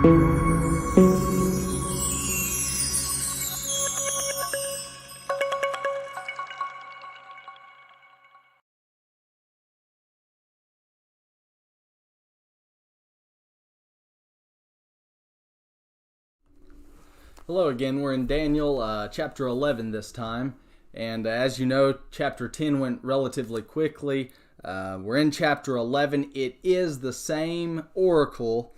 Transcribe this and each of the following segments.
Hello again, we're in Daniel chapter 11 this time, and as you know, chapter 10 went relatively quickly. We're in chapter 11. It is the same oracle.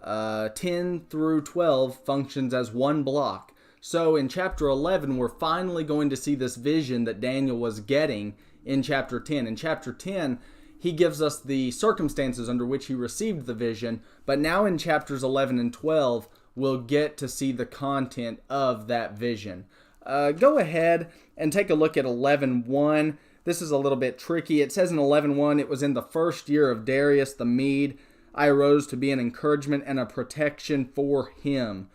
10 through 12 functions as one block. So in chapter 11, we're finally going to see this vision that Daniel was getting in chapter 10. In chapter 10, he gives us the circumstances under which he received the vision, but now in chapters 11 and 12, we'll get to see the content of that vision. Go ahead and take a look at 11:1. This is a little bit tricky. It says in 11:1, it was in the first year of Darius the Mede, I arose to be an encouragement and a protection for him.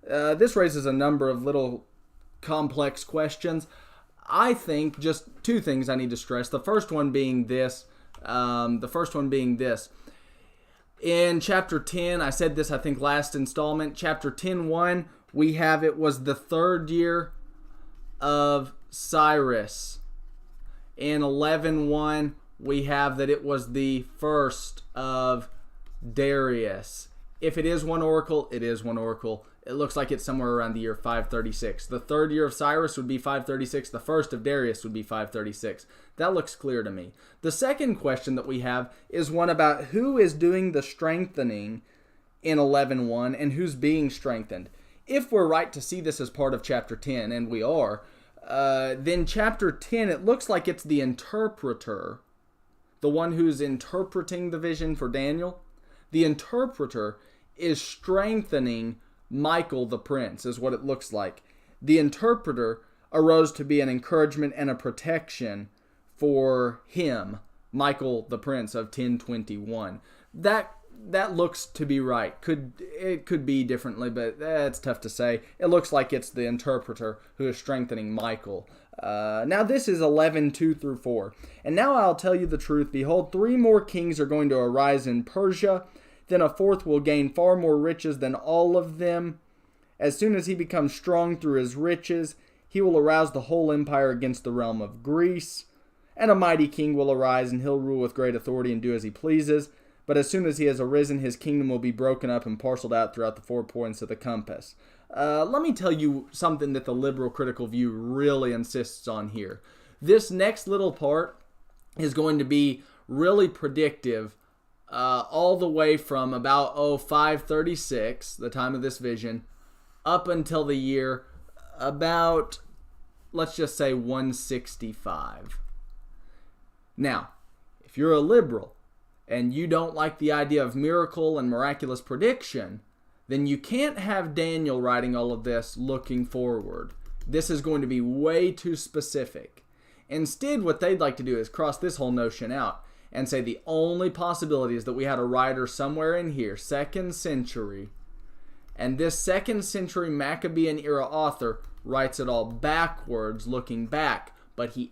This raises a number of little complex questions. I think just two things I need to stress. The first one being this. In chapter 10, I said this I think last installment, chapter 10:1, we have it was the third year of Cyrus. In 11:1, we have that it was the first of Darius. If it is one oracle, it is one oracle. It looks like it's somewhere around the year 536. The third year of Cyrus would be 536. The first of Darius would be 536. That looks clear to me. The second question that we have is one about who is doing the strengthening in 11:1 and who's being strengthened. If we're right to see this as part of chapter 10, and we are, then chapter 10, it looks like it's the interpreter, the one who's interpreting the vision for Daniel. The interpreter is strengthening Michael the prince, is what it looks like. The interpreter arose to be an encouragement and a protection for him, Michael the prince of 1021. That looks to be right. It could be differently, but it's tough to say. It looks like it's the interpreter who is strengthening Michael. Now this is 11:2 through 4. And now I'll tell you the truth. Behold, 3 more kings are going to arise in Persia. Then a fourth will gain far more riches than all of them. As soon as he becomes strong through his riches, he will arouse the whole empire against the realm of Greece. And a mighty king will arise, and he'll rule with great authority and do as he pleases. But as soon as he has arisen, his kingdom will be broken up and parceled out throughout the 4 points of the compass. Let me tell you something that the liberal critical view really insists on here. This next little part is going to be really predictive all the way from about 536, the time of this vision, up until the year about, let's just say, 165. Now, if you're a liberal and you don't like the idea of miracle and miraculous prediction, then you can't have Daniel writing all of this looking forward. This is going to be way too specific. Instead, what they'd like to do is cross this whole notion out and say the only possibility is that we had a writer somewhere in here, 2nd century, and this 2nd century Maccabean era author writes it all backwards, looking back, but he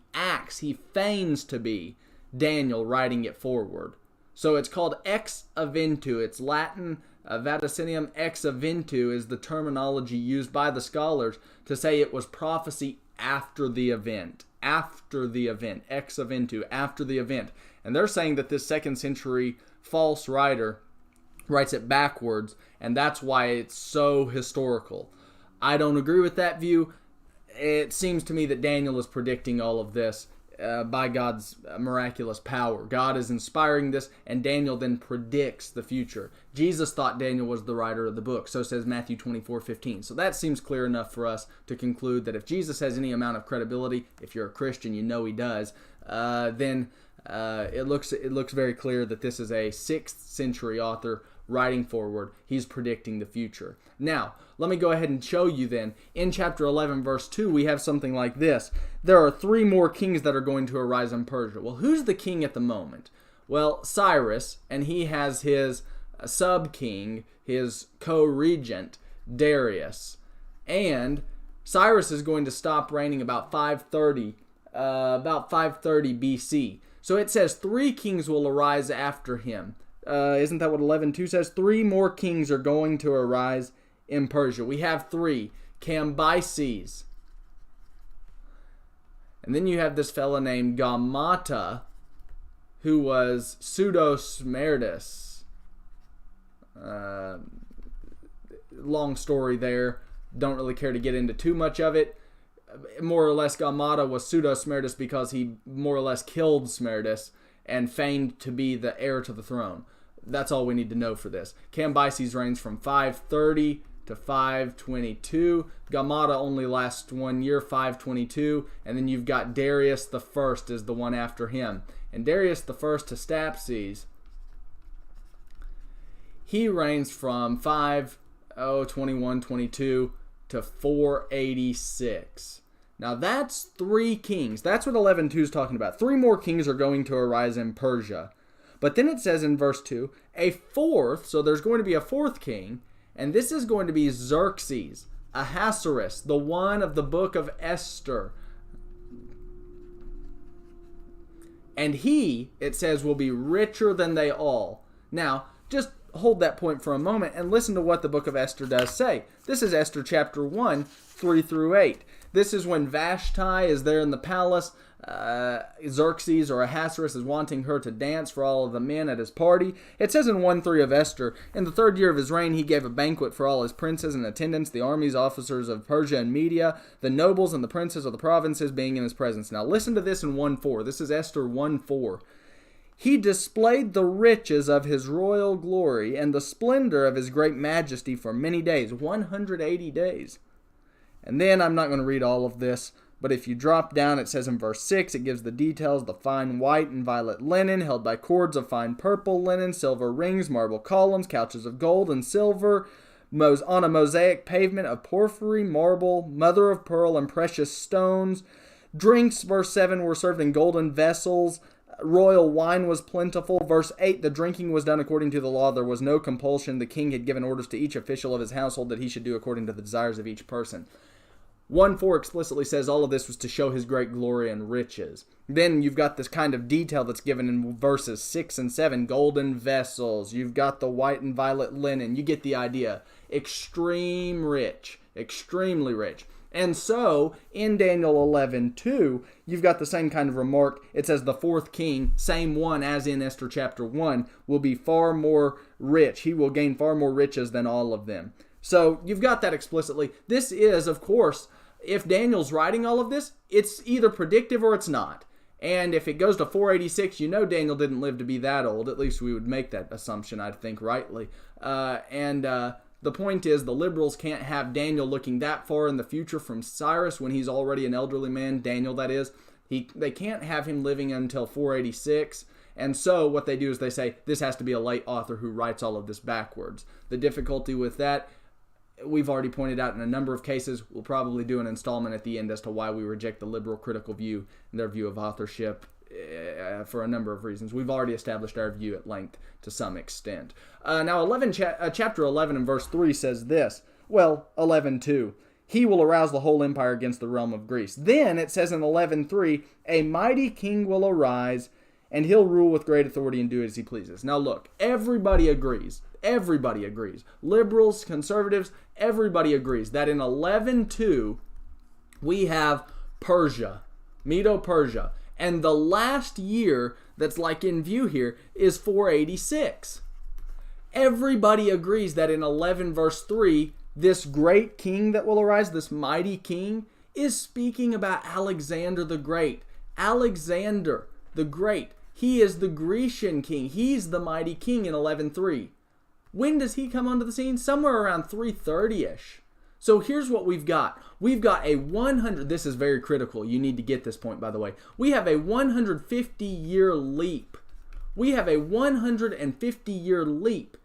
feigns to be Daniel writing it forward. So it's called ex eventu. It's Latin, vaticinium ex eventu is the terminology used by the scholars to say it was prophecy after the event. After the event. Ex eventu, after the event. And they're saying that this 2nd century false writer writes it backwards, and that's why it's so historical. I don't agree with that view. It seems to me that Daniel is predicting all of this by God's miraculous power. God is inspiring this, and Daniel then predicts the future. Jesus thought Daniel was the writer of the book, so says Matthew 24:15. So that seems clear enough for us to conclude that if Jesus has any amount of credibility, if you're a Christian, you know he does, then it looks very clear that this is a 6th century author writing forward. He's predicting the future. Now, let me go ahead and show you then. In chapter 11, verse 2, we have something like this. There are 3 more kings that are going to arise in Persia. Well, who's the king at the moment? Well, Cyrus, and he has his sub-king, his co-regent, Darius. And Cyrus is going to stop reigning about 530 BC. So it says 3 kings will arise after him. Isn't that what 11:2 says? 3 more kings are going to arise in Persia. We have 3. Cambyses. And then you have this fella named Gamata, who was Pseudo-Smerdis. Long story there. Don't really care to get into too much of it. More or less, Gamata was Pseudo-Smerdis because he more or less killed Smerdis and feigned to be the heir to the throne. That's all we need to know for this. Cambyses reigns from 530 to 522. Gamata only lasts 1 year, 522. And then you've got Darius the First is the one after him. And Darius the First to Stapses, he reigns from 521-22 to 486. Now that's 3 kings. That's what 11:2 is talking about. 3 more kings are going to arise in Persia. But then it says in verse 2, a 4th, so there's going to be a 4th king, and this is going to be Xerxes, Ahasuerus, the one of the book of Esther. And he, it says, will be richer than they all. Now, just hold that point for a moment and listen to what the book of Esther does say. This is Esther chapter 1, 3 through 8. This is when Vashti is there in the palace. Xerxes or Ahasuerus is wanting her to dance for all of the men at his party. It says in 1:3 of Esther, in the 3rd year of his reign, he gave a banquet for all his princes and attendants, the armies, officers of Persia and Media, the nobles and the princes of the provinces being in his presence. Now listen to this in 1:4. This is Esther 1:4. He displayed the riches of his royal glory and the splendor of his great majesty for many days, 180 days. And then I'm not going to read all of this, but if you drop down, it says in verse 6, it gives the details, the fine white and violet linen, held by cords of fine purple linen, silver rings, marble columns, couches of gold and silver, on a mosaic pavement of porphyry, marble, mother of pearl, and precious stones. Drinks, verse 7, were served in golden vessels. Royal wine was plentiful. Verse 8, the drinking was done according to the law. There was no compulsion. The king had given orders to each official of his household that he should do according to the desires of each person. 1:4 explicitly says all of this was to show his great glory and riches. Then you've got this kind of detail that's given in verses 6 and 7. Golden vessels. You've got the white and violet linen. You get the idea. Extreme rich. Extremely rich. And so, in Daniel 11:2, you've got the same kind of remark. It says the 4th king, same one as in Esther chapter 1, will be far more rich. He will gain far more riches than all of them. So, you've got that explicitly. This is, of course, if Daniel's writing all of this, it's either predictive or it's not. And if it goes to 486, you know Daniel didn't live to be that old. At least we would make that assumption, I'd think, rightly. The point is, the liberals can't have Daniel looking that far in the future from Cyrus when he's already an elderly man, Daniel that is. They can't have him living until 486. And so what they do is they say, this has to be a late author who writes all of this backwards. The difficulty with that, we've already pointed out in a number of cases. We'll probably do an installment at the end as to why we reject the liberal critical view and their view of authorship for a number of reasons. We've already established our view at length to some extent. Now, chapter 11 and verse 3 says this. Well, 11:2. He will arouse the whole empire against the realm of Greece. Then it says in 11:3, a mighty king will arise, and he'll rule with great authority and do as he pleases. Now look, everybody agrees. Everybody agrees. Liberals, conservatives, everybody agrees that in 11:2 we have Persia, Medo-Persia. And the last year that's like in view here is 486. Everybody agrees that in 11 verse 3, this great king that will arise, this mighty king, is speaking about Alexander the Great. Alexander the Great. He is the Grecian king. He's the mighty king in 11:3. When does he come onto the scene? Somewhere around 330-ish. So here's what we've got. We've got a 100, this is very critical. You need to get this point, by the way. We have a 150-year leap. We have a 150-year leap.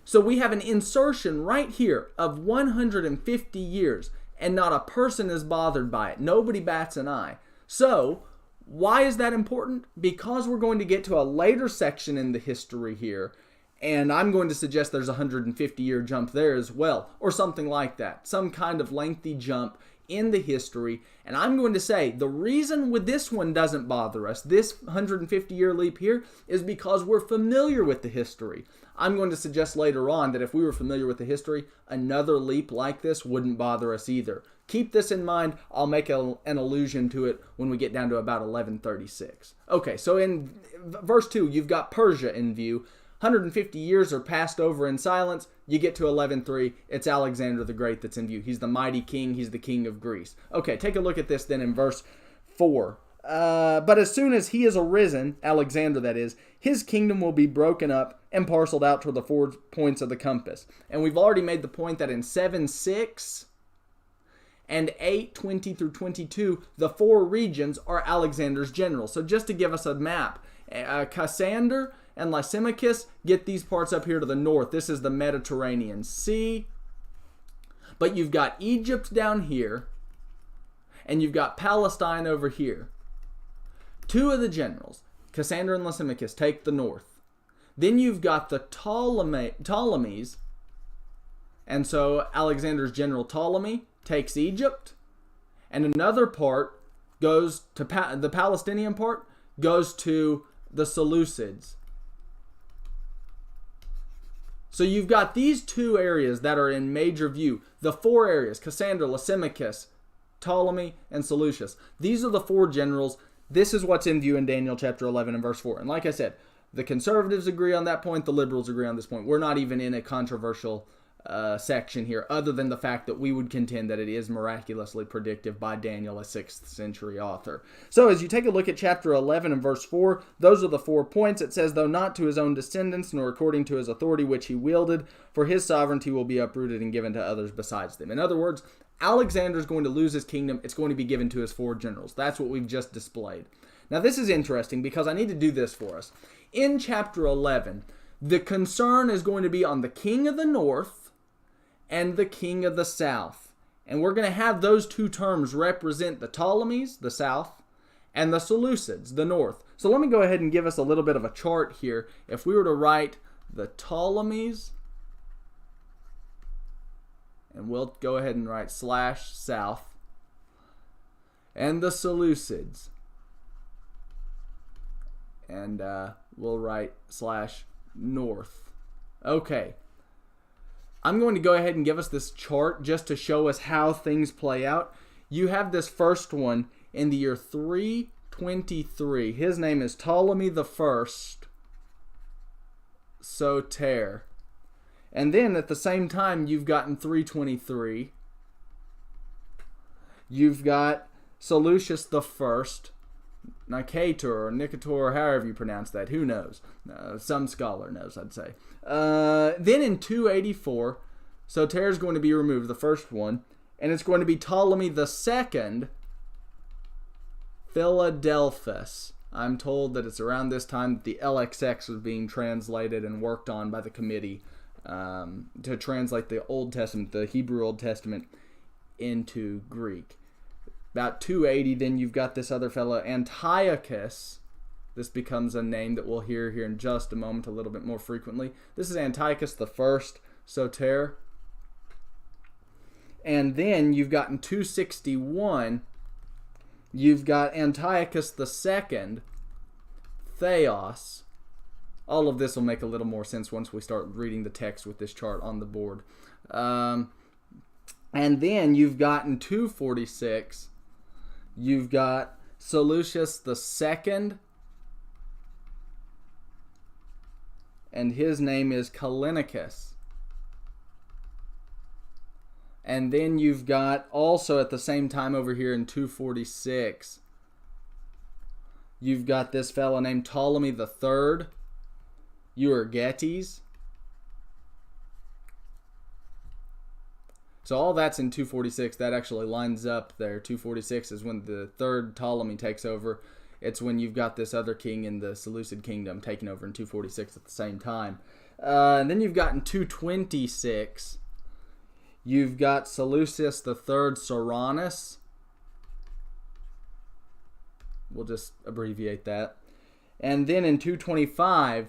So we have an insertion right here of 150 years, and not a person is bothered by it. Nobody bats an eye. So why is that important? Because we're going to get to a later section in the history here, and I'm going to suggest there's a 150-year jump there as well, or something like that. Some kind of lengthy jump in the history. And I'm going to say the reason with this one doesn't bother us, this 150-year leap here, is because we're familiar with the history. I'm going to suggest later on that if we were familiar with the history, another leap like this wouldn't bother us either. Keep this in mind. I'll make an allusion to it when we get down to about 1136. Okay, so in verse 2, you've got Persia in view. 150 years are passed over in silence. You get to 11:3. It's Alexander the Great that's in view. He's the mighty king. He's the king of Greece. Okay, take a look at this then in verse 4. But as soon as he is arisen, Alexander that is, his kingdom will be broken up and parceled out toward the 4 points of the compass. And we've already made the point that in 7:6 and 8:20 through 22, the 4 regions are Alexander's generals. So just to give us a map, Cassander and Lysimachus get these parts up here to the north. This is the Mediterranean Sea. But you've got Egypt down here, and you've got Palestine over here. 2 of the generals, Cassander and Lysimachus, take the north. Then you've got the Ptolemies, and so Alexander's general Ptolemy takes Egypt, and another part goes to the Palestinian part goes to the Seleucids. So you've got these 2 areas that are in major view. The 4 areas, Cassander, Lysimachus, Ptolemy, and Seleucus. These are the 4 generals. This is what's in view in Daniel chapter 11 and verse 4. And like I said, the conservatives agree on that point. The liberals agree on this point. We're not even in a controversial section here, other than the fact that we would contend that it is miraculously predictive by Daniel, a 6th century author. So as you take a look at chapter 11 and verse 4, those are the 4 points. It says, though not to his own descendants, nor according to his authority which he wielded, for his sovereignty will be uprooted and given to others besides them. In other words, Alexander's going to lose his kingdom. It's going to be given to his 4 generals. That's what we've just displayed. Now this is interesting because I need to do this for us. In chapter 11, the concern is going to be on the king of the north and the king of the south. And we're going to have those 2 terms represent the Ptolemies, the south, and the Seleucids, the north. So let me go ahead and give us a little bit of a chart here. If we were to write the Ptolemies, and we'll go ahead and write /south, and the Seleucids, and we'll write /north. Okay. I'm going to go ahead and give us this chart just to show us how things play out. You have this first one in the year 323. His name is Ptolemy the First, Soter. And then at the same time, you've got in 323, you've got Seleucus the First, Nicator or Nicator, however you pronounce that, who knows? Some scholar knows, I'd say. Then in 284, Soter is going to be removed, the first one, and it's going to be Ptolemy the Second, Philadelphus. I'm told that it's around this time that the LXX was being translated and worked on by the committee to translate the Old Testament, the Hebrew Old Testament, into Greek. About 280, then you've got this other fellow, Antiochus. This becomes a name that we'll hear here in just a moment a little bit more frequently. This is Antiochus the First, Soter. And then you've got in 261, you've got Antiochus the Second, Theos. All of this will make a little more sense once we start reading the text with this chart on the board. And then you've got in 246, you've got Seleucus the Second, and his name is Callinicus. And then you've got also at the same time over here in 246, you've got this fellow named Ptolemy the Third, Euergetes. So all that's in 246. That actually lines up there. 246 is when the third Ptolemy takes over. It's when you've got this other king in the Seleucid kingdom taking over in 246 at the same time. And then you've got in 226, you've got Seleucus the Third, Soranus. We'll just abbreviate that. And then in 225,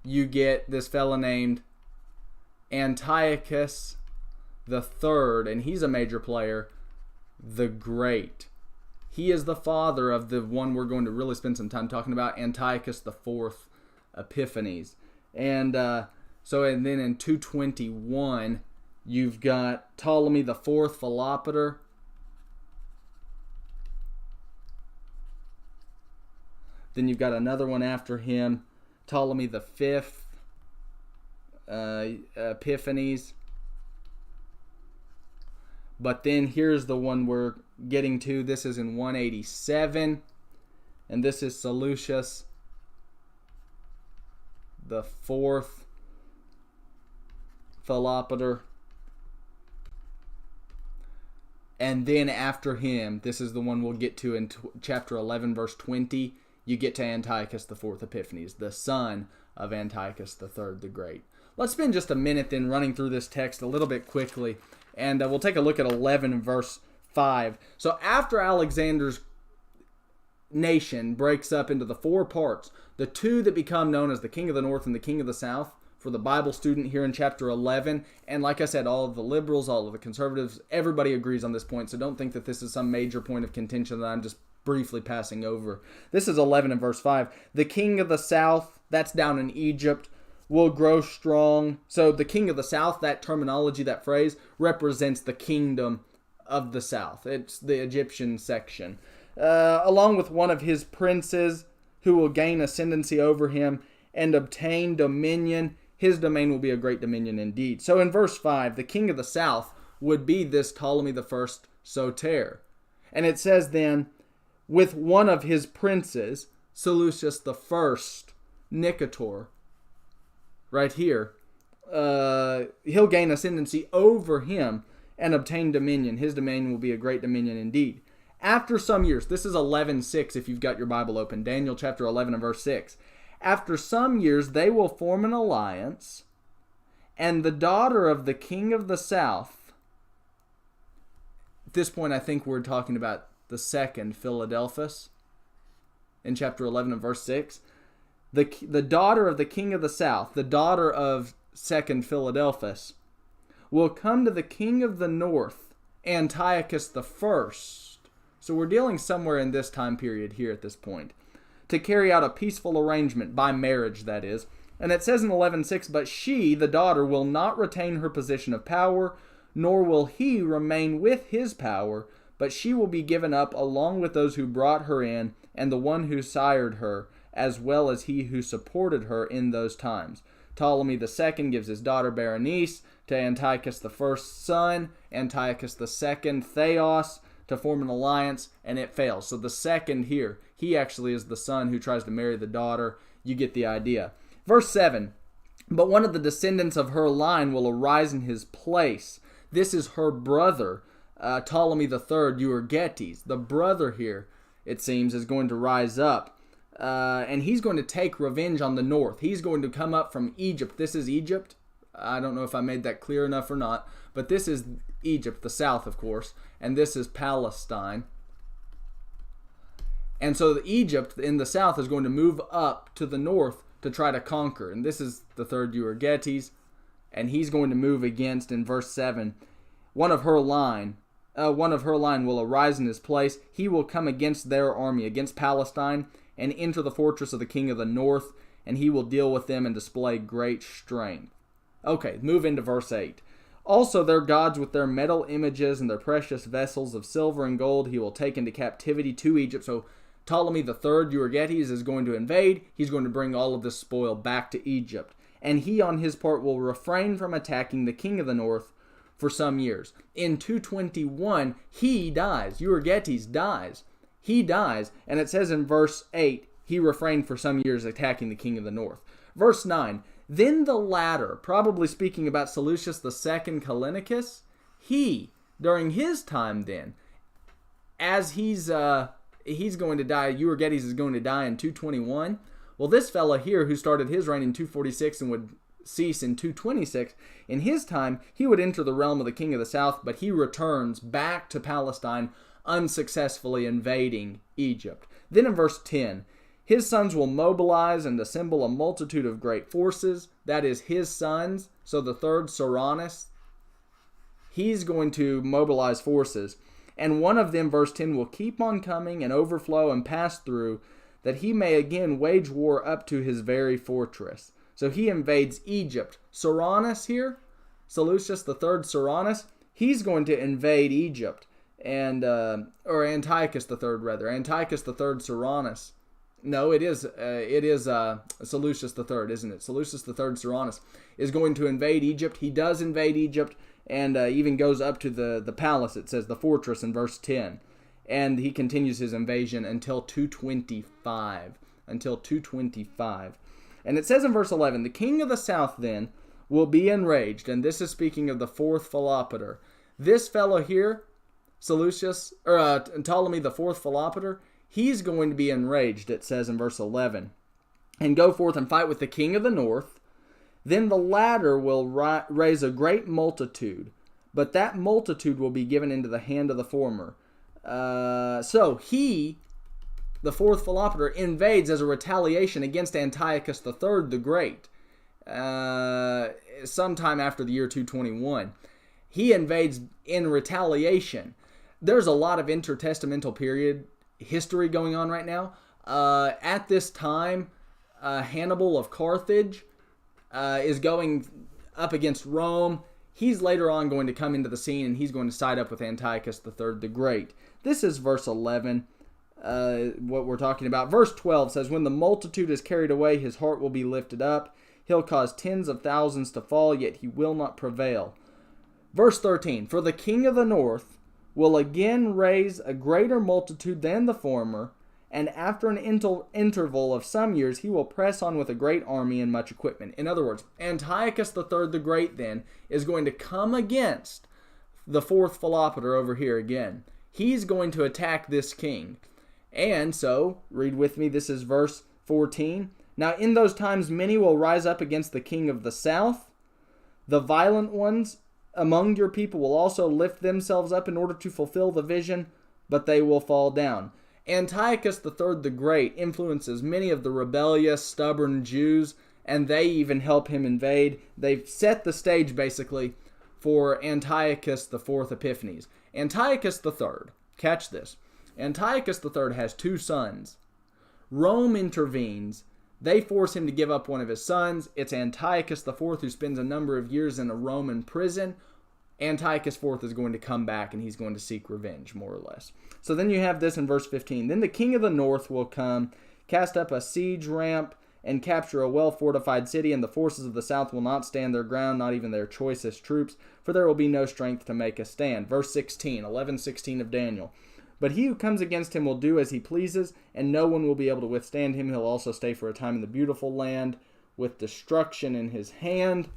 you get this fella named Antiochus the Third, and he's a major player. the Great. He is the father of the one we're going to really spend some time talking about, Antiochus IV Epiphanes. And then in 221, you've got Ptolemy IV Philopator. Then you've got another one after him, Ptolemy V Epiphanes. But then here's the one we're getting to. This is in 187. And this is Seleucus the fourth Philopator. And then after him, this is the one we'll get to in chapter 11, verse 20. You get to Antiochus IV Epiphanes, the son of Antiochus III the Great. Let's spend just a minute then running through this text a little bit quickly. And we'll take a look at 11 verse 5. So after Alexander's nation breaks up into the four parts, the two that become known as the King of the North and the King of the South, for the Bible student here in chapter 11, and like I said, all of the liberals, all of the conservatives, everybody agrees on this point, so don't think that this is some major point of contention that I'm just briefly passing over. This is 11 and verse 5. The King of the South, that's down in Egypt, will grow strong. So the King of the South, that terminology, that phrase, represents the kingdom of the South. It's the Egyptian section. Along with one of his princes who will gain ascendancy over him and obtain dominion. His domain will be a great dominion indeed. So in verse 5, the King of the South would be this Ptolemy I Soter. And it says then, with one of his princes, Seleucus I Nicator, right here, he'll gain ascendancy over him and obtain dominion. His domain will be a great dominion indeed. After some years, this is 11:6 if you've got your Bible open, Daniel chapter 11 and verse 6. After some years, they will form an alliance, and the daughter of the king of the south, at this point I think we're talking about the second Philadelphus, in chapter 11 and verse 6, the daughter of the king of the south, the daughter of second Philadelphus, will come to the king of the north, Antiochus I. So we're dealing somewhere in this time period here at this point, to carry out a peaceful arrangement, by marriage that is. And it says in 11:6, but she, the daughter, will not retain her position of power, nor will he remain with his power, but she will be given up along with those who brought her in, and the one who sired her, as well as he who supported her in those times. Ptolemy II gives his daughter Berenice to Antiochus I's son, Antiochus II Theos, to form an alliance, and it fails. So the second here, he actually is the son who tries to marry the daughter. You get the idea. Verse 7, but one of the descendants of her line will arise in his place. This is her brother, Ptolemy III Euergetes. The brother here, it seems, is going to rise up. And he's going to take revenge on the north. He's going to come up from Egypt. This is Egypt. I don't know if I made that clear enough or not, but this is Egypt, the south, of course, and this is Palestine. And so Egypt in the south is going to move up to the north to try to conquer. And this is the third Euergetes, and he's going to move against, in verse 7, one of her line will arise in his place. He will come against their army, against Palestine, and enter the fortress of the king of the north, and he will deal with them and display great strength. Okay, move into verse 8. Also their gods with their metal images and their precious vessels of silver and gold he will take into captivity to Egypt. So Ptolemy III Euergetes is going to invade. He's going to bring all of this spoil back to Egypt. And he on his part will refrain from attacking the king of the north for some years. In 221, he dies. Euergetes dies. He dies. And it says in verse 8, he refrained for some years attacking the king of the north. Verse 9, then the latter, probably speaking about Seleucus II Callinicus, he, during his time then, as he's going to die, Euergetes is going to die in 221. Well, this fella here who started his reign in 246 and would cease in 226, in his time, he would enter the realm of the king of the south, but he returns back to Palestine, unsuccessfully invading Egypt. Then in verse 10, his sons will mobilize and assemble a multitude of great forces. That is his sons. So the third, Soranus, he's going to mobilize forces. And one of them, verse 10, will keep on coming and overflow and pass through, that he may again wage war up to his very fortress. So he invades Egypt. Cyrannus here, Seleucus III Cyrannus, he's going to invade Egypt. And or Antiochus III rather. Antiochus III Cyrannus. No, it is Seleucus III, isn't it? Seleucus III Cyrannus is going to invade Egypt. He does invade Egypt, and even goes up to the palace, it says, the fortress in verse 10. And he continues his invasion until 225. Until 225. And it says in verse 11, the king of the south then will be enraged. And this is speaking of the fourth Philopater. This fellow here, Seleucus, or Ptolemy the fourth Philopater, he's going to be enraged, it says in verse 11. And go forth and fight with the king of the north. Then the latter will raise a great multitude, but that multitude will be given into the hand of the former. So he, the fourth Philopater, invades as a retaliation against Antiochus III the Great, sometime after the year 221. He invades in retaliation. There's a lot of intertestamental period history going on right now. At this time, Hannibal of Carthage is going up against Rome. He's later on going to come into the scene, and he's going to side up with Antiochus III the Great. This is verse 11, what we're talking about. Verse 12 says, when the multitude is carried away, his heart will be lifted up. He'll cause tens of thousands to fall, yet he will not prevail. Verse 13, for the king of the north will again raise a greater multitude than the former, and after an interval of some years, he will press on with a great army and much equipment. In other words, Antiochus III the Great then is going to come against the fourth Philopater over here again. He's going to attack this king. And so, read with me, this is verse 14. Now in those times many will rise up against the king of the south. The violent ones among your people will also lift themselves up in order to fulfill the vision, but they will fall down. Antiochus III the Great influences many of the rebellious, stubborn Jews, and they even help him invade. They've set the stage, basically, for Antiochus IV Epiphanes. Antiochus III, catch this, Antiochus III has two sons. Rome intervenes. They force him to give up one of his sons. It's Antiochus IV who spends a number of years in a Roman prison. Antiochus IV is going to come back, and he's going to seek revenge, more or less. So then you have this in verse 15. Then the king of the north will come, cast up a siege ramp, and capture a well-fortified city, and the forces of the south will not stand their ground, not even their choicest troops, for there will be no strength to make a stand. Verse 16, 11:16 of Daniel. But he who comes against him will do as he pleases, and no one will be able to withstand him. He'll also stay for a time in the beautiful land with destruction in his hand.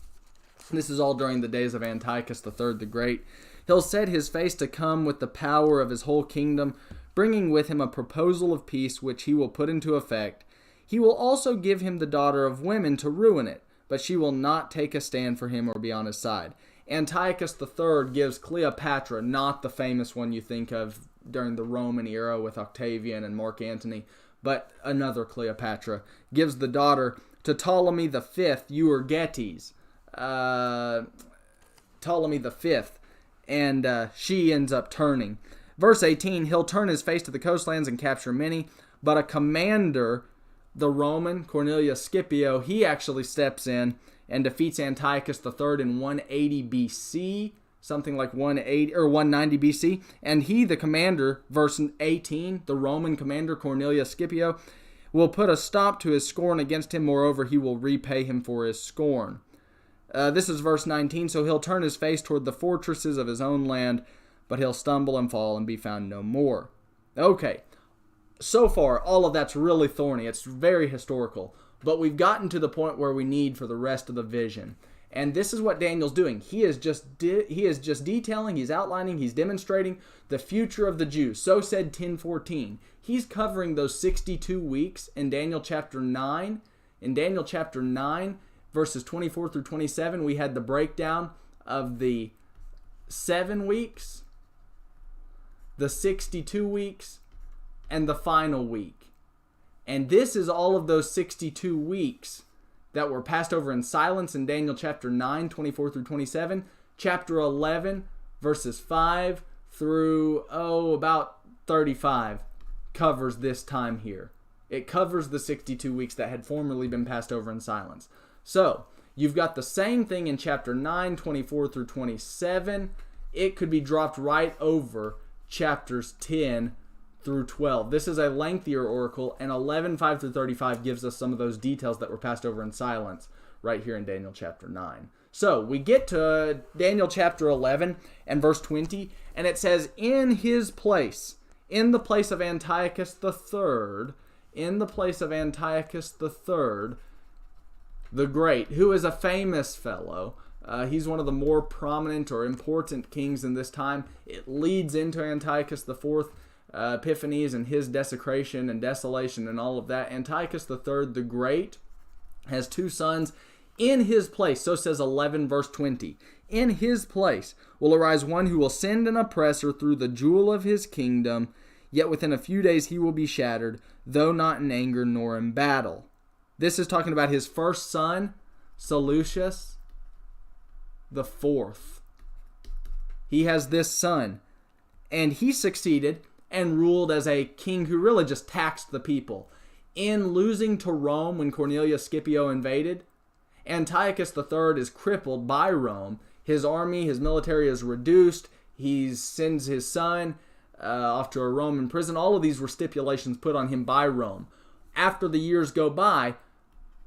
This is all during the days of Antiochus III the Great. He'll set his face to come with the power of his whole kingdom, bringing with him a proposal of peace which he will put into effect. He will also give him the daughter of women to ruin it, but she will not take a stand for him or be on his side. Antiochus III gives Cleopatra, not the famous one you think of during the Roman era with Octavian and Mark Antony, but another Cleopatra, gives the daughter to Ptolemy V Euergetes. Ptolemy V, and she ends up turning. Verse 18, he'll turn his face to the coastlands and capture many, but a commander, the Roman, Cornelius Scipio, he actually steps in and defeats Antiochus III in 180 BC, something like 180 or 190 BC, and he, the commander, verse 18, the Roman commander Cornelius Scipio, will put a stop to his scorn against him. Moreover, he will repay him for his scorn. This is verse 19, so he'll turn his face toward the fortresses of his own land, but he'll stumble and fall and be found no more. Okay, so far, all of that's really thorny. It's very historical, but we've gotten to the point where we need for the rest of the vision. And this is what Daniel's doing. He is just detailing, he's outlining, he's demonstrating the future of the Jews. So said 10:14. He's covering those 62 weeks in Daniel chapter 9. In Daniel chapter 9, verses 24 through 27, we had the breakdown of the 7 weeks, the 62 weeks, and the final week. And this is all of those 62 weeks that were passed over in silence in Daniel chapter 9, 24 through 27, chapter 11, verses 5 through, about 35 covers this time here. It covers the 62 weeks that had formerly been passed over in silence. So, you've got the same thing in chapter 9, 24 through 27. It could be dropped right over chapters 10 through 12. This is a lengthier oracle, and 11, 5 through 35 gives us some of those details that were passed over in silence right here in Daniel chapter 9. So, we get to Daniel chapter 11 and verse 20, and it says, in his place, in the place of Antiochus III, the Great, who is a famous fellow. He's one of the more prominent or important kings in this time. It leads into Antiochus IV, Epiphanes and his desecration and desolation and all of that. Antiochus III, the Great, has two sons. In his place, so says 11 verse 20, in his place will arise one who will send an oppressor through the jewel of his kingdom, yet within a few days he will be shattered, though not in anger nor in battle. This is talking about his first son, Seleucus the Fourth. He has this son, and he succeeded and ruled as a king who really just taxed the people. In losing to Rome when Cornelius Scipio invaded, Antiochus III is crippled by Rome. His army, his military is reduced. He sends his son off to a Roman prison. All of these were stipulations put on him by Rome. After the years go by,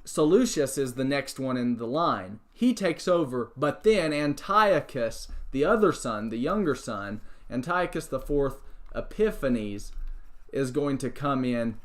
Seleucus is the next one in the line. He takes over, but then Antiochus, the other son, the younger son, Antiochus IV, Epiphanes, is going to come in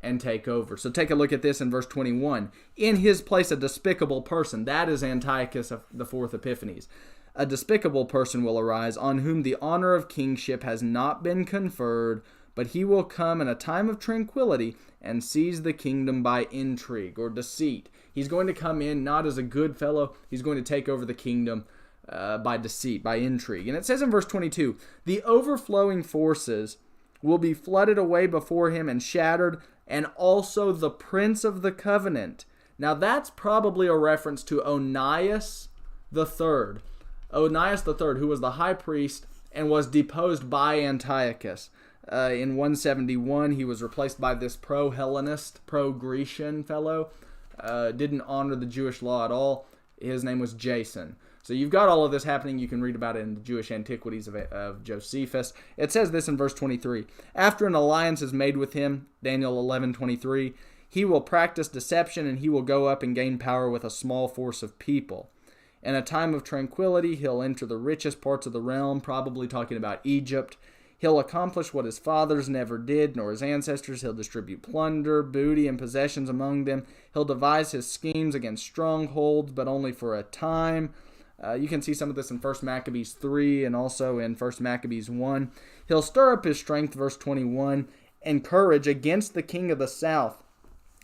and take over. So take a look at this in verse 21. In his place a despicable person, that is Antiochus IV Epiphanes. A despicable person will arise, on whom the honor of kingship has not been conferred, but he will come in a time of tranquility and seize the kingdom by intrigue or deceit. He's going to come in not as a good fellow, he's going to take over the kingdom by deceit, by intrigue. And it says in verse 22, the overflowing forces will be flooded away before him and shattered, and also the prince of the covenant. Now that's probably a reference to Onias III. Onias III, who was the high priest and was deposed by Antiochus. In 171, he was replaced by this pro-Hellenist, pro-Grecian fellow. Didn't honor the Jewish law at all. His name was Jason. So you've got all of this happening. You can read about it in the Jewish Antiquities of Josephus. It says this in verse 23. After an alliance is made with him, Daniel 11:23, he will practice deception and he will go up and gain power with a small force of people. In a time of tranquility, he'll enter the richest parts of the realm, probably talking about Egypt. He'll accomplish what his fathers never did, nor his ancestors. He'll distribute plunder, booty, and possessions among them. He'll devise his schemes against strongholds, but only for a time. You can see some of this in 1 Maccabees 3 and also in 1 Maccabees 1. He'll stir up his strength, verse 21, and courage against the king of the south.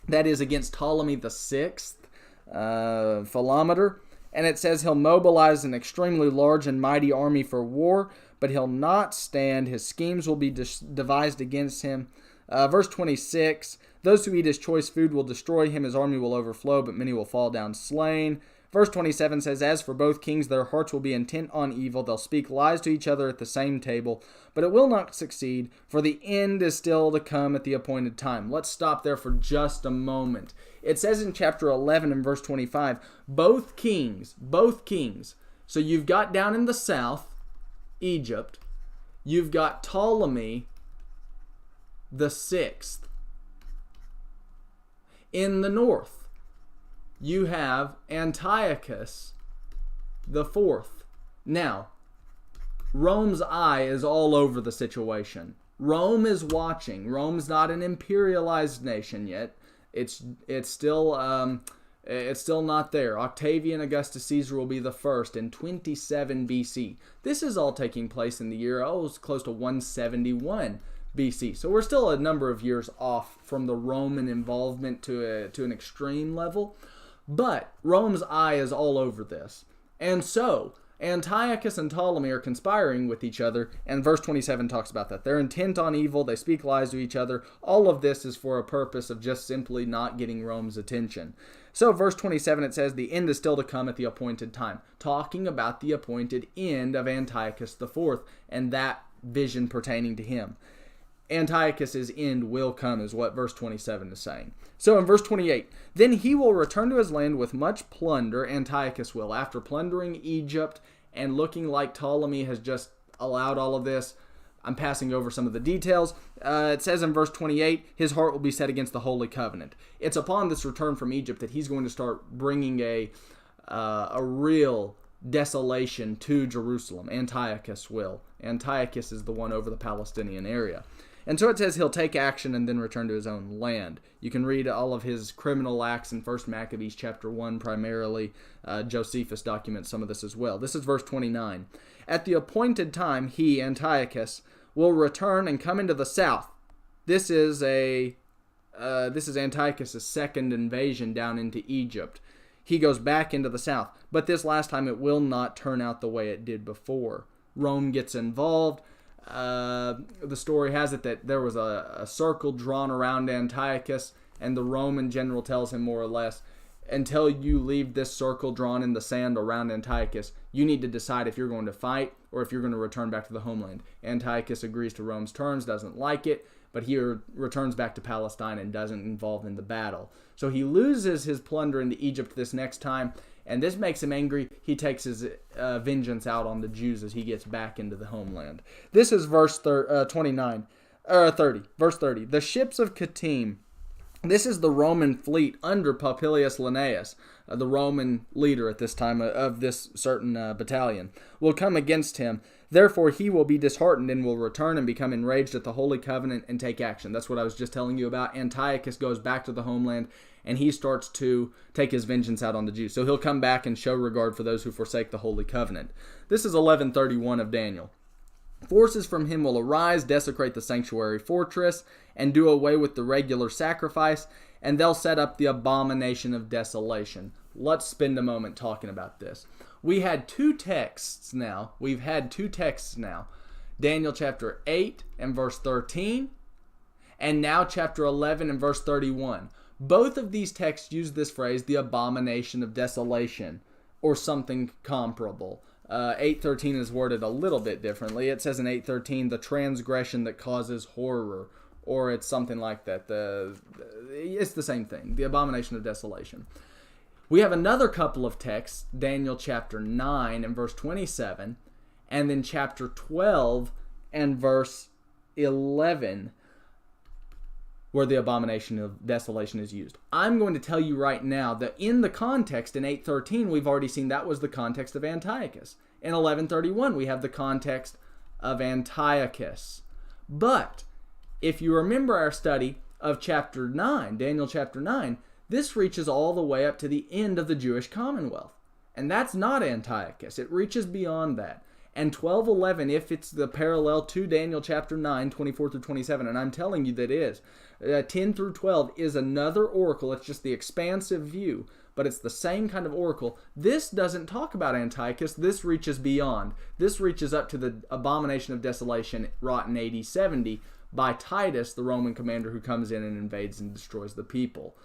That is against Ptolemy the Sixth, Philometor. And it says he'll mobilize an extremely large and mighty army for war, but he'll not stand. His schemes will be devised against him. Verse 26, those who eat his choice food will destroy him. His army will overflow, but many will fall down slain. Verse 27 says, as for both kings, their hearts will be intent on evil. They'll speak lies to each other at the same table, but it will not succeed, for the end is still to come at the appointed time. Let's stop there for just a moment. It says in chapter 11 and verse 25, both kings. So you've got down in the south, Egypt, you've got Ptolemy the Sixth. In the north, you have Antiochus the Fourth. Now, Rome's eye is all over the situation. Rome is watching. Rome's not an imperialized nation yet. It's still not there. Octavian Augustus Caesar will be the first in 27 BC. This is all taking place in the year, it's close to 171 BC. So we're still a number of years off from the Roman involvement to an extreme level. But Rome's eye is all over this. And so Antiochus and Ptolemy are conspiring with each other, and verse 27 talks about that. They're intent on evil, they speak lies to each other. All of this is for a purpose of just simply not getting Rome's attention. So verse 27, it says, the end is still to come at the appointed time, talking about the appointed end of Antiochus IV, and that vision pertaining to him. Antiochus' end will come, is what verse 27 is saying. So in verse 28, then he will return to his land with much plunder, Antiochus will, after plundering Egypt and looking like Ptolemy has just allowed all of this. I'm passing over some of the details. It says in verse 28, his heart will be set against the Holy Covenant. It's upon this return from Egypt that he's going to start bringing a real desolation to Jerusalem. Antiochus will. Antiochus is the one over the Palestinian area. And so it says he'll take action and then return to his own land. You can read all of his criminal acts in 1 Maccabees chapter 1 primarily. Josephus documents some of this as well. This is verse 29. At the appointed time, he, Antiochus, will return and come into the south. This is Antiochus' second invasion down into Egypt. He goes back into the south. But this last time it will not turn out the way it did before. Rome gets involved. The story has it that there was a circle drawn around Antiochus, and the Roman general tells him more or less, until you leave this circle drawn in the sand around Antiochus, you need to decide if you're going to fight or if you're going to return back to the homeland. Antiochus agrees to Rome's terms, doesn't like it, but he returns back to Palestine and doesn't involve in the battle. So he loses his plunder into Egypt this next time, and this makes him angry. He takes his vengeance out on the Jews as he gets back into the homeland. This is verse 30. Verse 30. The ships of Kittim. This is the Roman fleet under Popilius Linnaeus, the Roman leader at this time of this certain battalion, will come against him. Therefore he will be disheartened and will return and become enraged at the Holy Covenant and take action. That's what I was just telling you about. Antiochus goes back to the homeland and he starts to take his vengeance out on the Jews. So he'll come back and show regard for those who forsake the Holy Covenant. This is 11:31 of Daniel. Forces from him will arise, desecrate the sanctuary fortress, and do away with the regular sacrifice, and they'll set up the Abomination of Desolation. Let's spend a moment talking about this. We've had two texts now. Daniel chapter 8 and verse 13, and now chapter 11 and verse 31. Both of these texts use this phrase, the Abomination of Desolation, or something comparable. 8:13 is worded a little bit differently. It says in 8:13, the transgression that causes horror, or it's something like that. It's the same thing, the Abomination of Desolation. We have another couple of texts, Daniel chapter 9 and verse 27, and then chapter 12 and verse 11, where the Abomination of Desolation is used. I'm going to tell you right now that in the context in 8:13, we've already seen that was the context of Antiochus. In 11:31, we have the context of Antiochus. But if you remember our study of chapter 9, Daniel chapter 9, this reaches all the way up to the end of the Jewish Commonwealth. And that's not Antiochus. It reaches beyond that. And 12:11, if it's the parallel to Daniel chapter 9, 24 through 27, and I'm telling you that it is, 10 through 12 is another oracle. It's just the expansive view, but it's the same kind of oracle. This doesn't talk about Antiochus. This reaches beyond. This reaches up to the Abomination of Desolation wrought in AD 70 by Titus, the Roman commander who comes in and invades and destroys the people,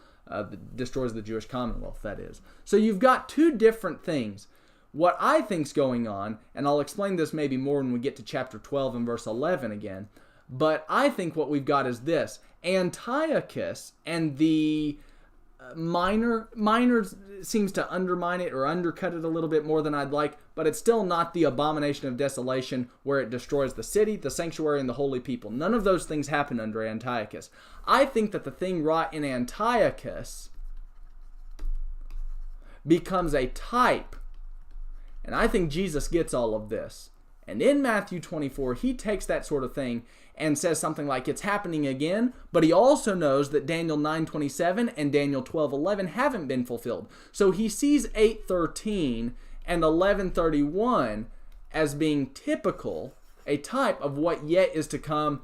destroys the Jewish Commonwealth, that is. So you've got two different things. What I think's going on, and I'll explain this maybe more when we get to chapter 12 and verse 11 again, but I think what we've got is this. Antiochus and the minor seems to undermine it or undercut it a little bit more than I'd like, but it's still not the Abomination of Desolation where it destroys the city, the sanctuary, and the holy people. None of those things happen under Antiochus. I think that the thing wrought in Antiochus becomes a type. And I think Jesus gets all of this. And in Matthew 24, he takes that sort of thing and says something like it's happening again, but he also knows that Daniel 9:27 and Daniel 12:11 haven't been fulfilled. So he sees 8:13 and 11:31 as being typical, a type of what yet is to come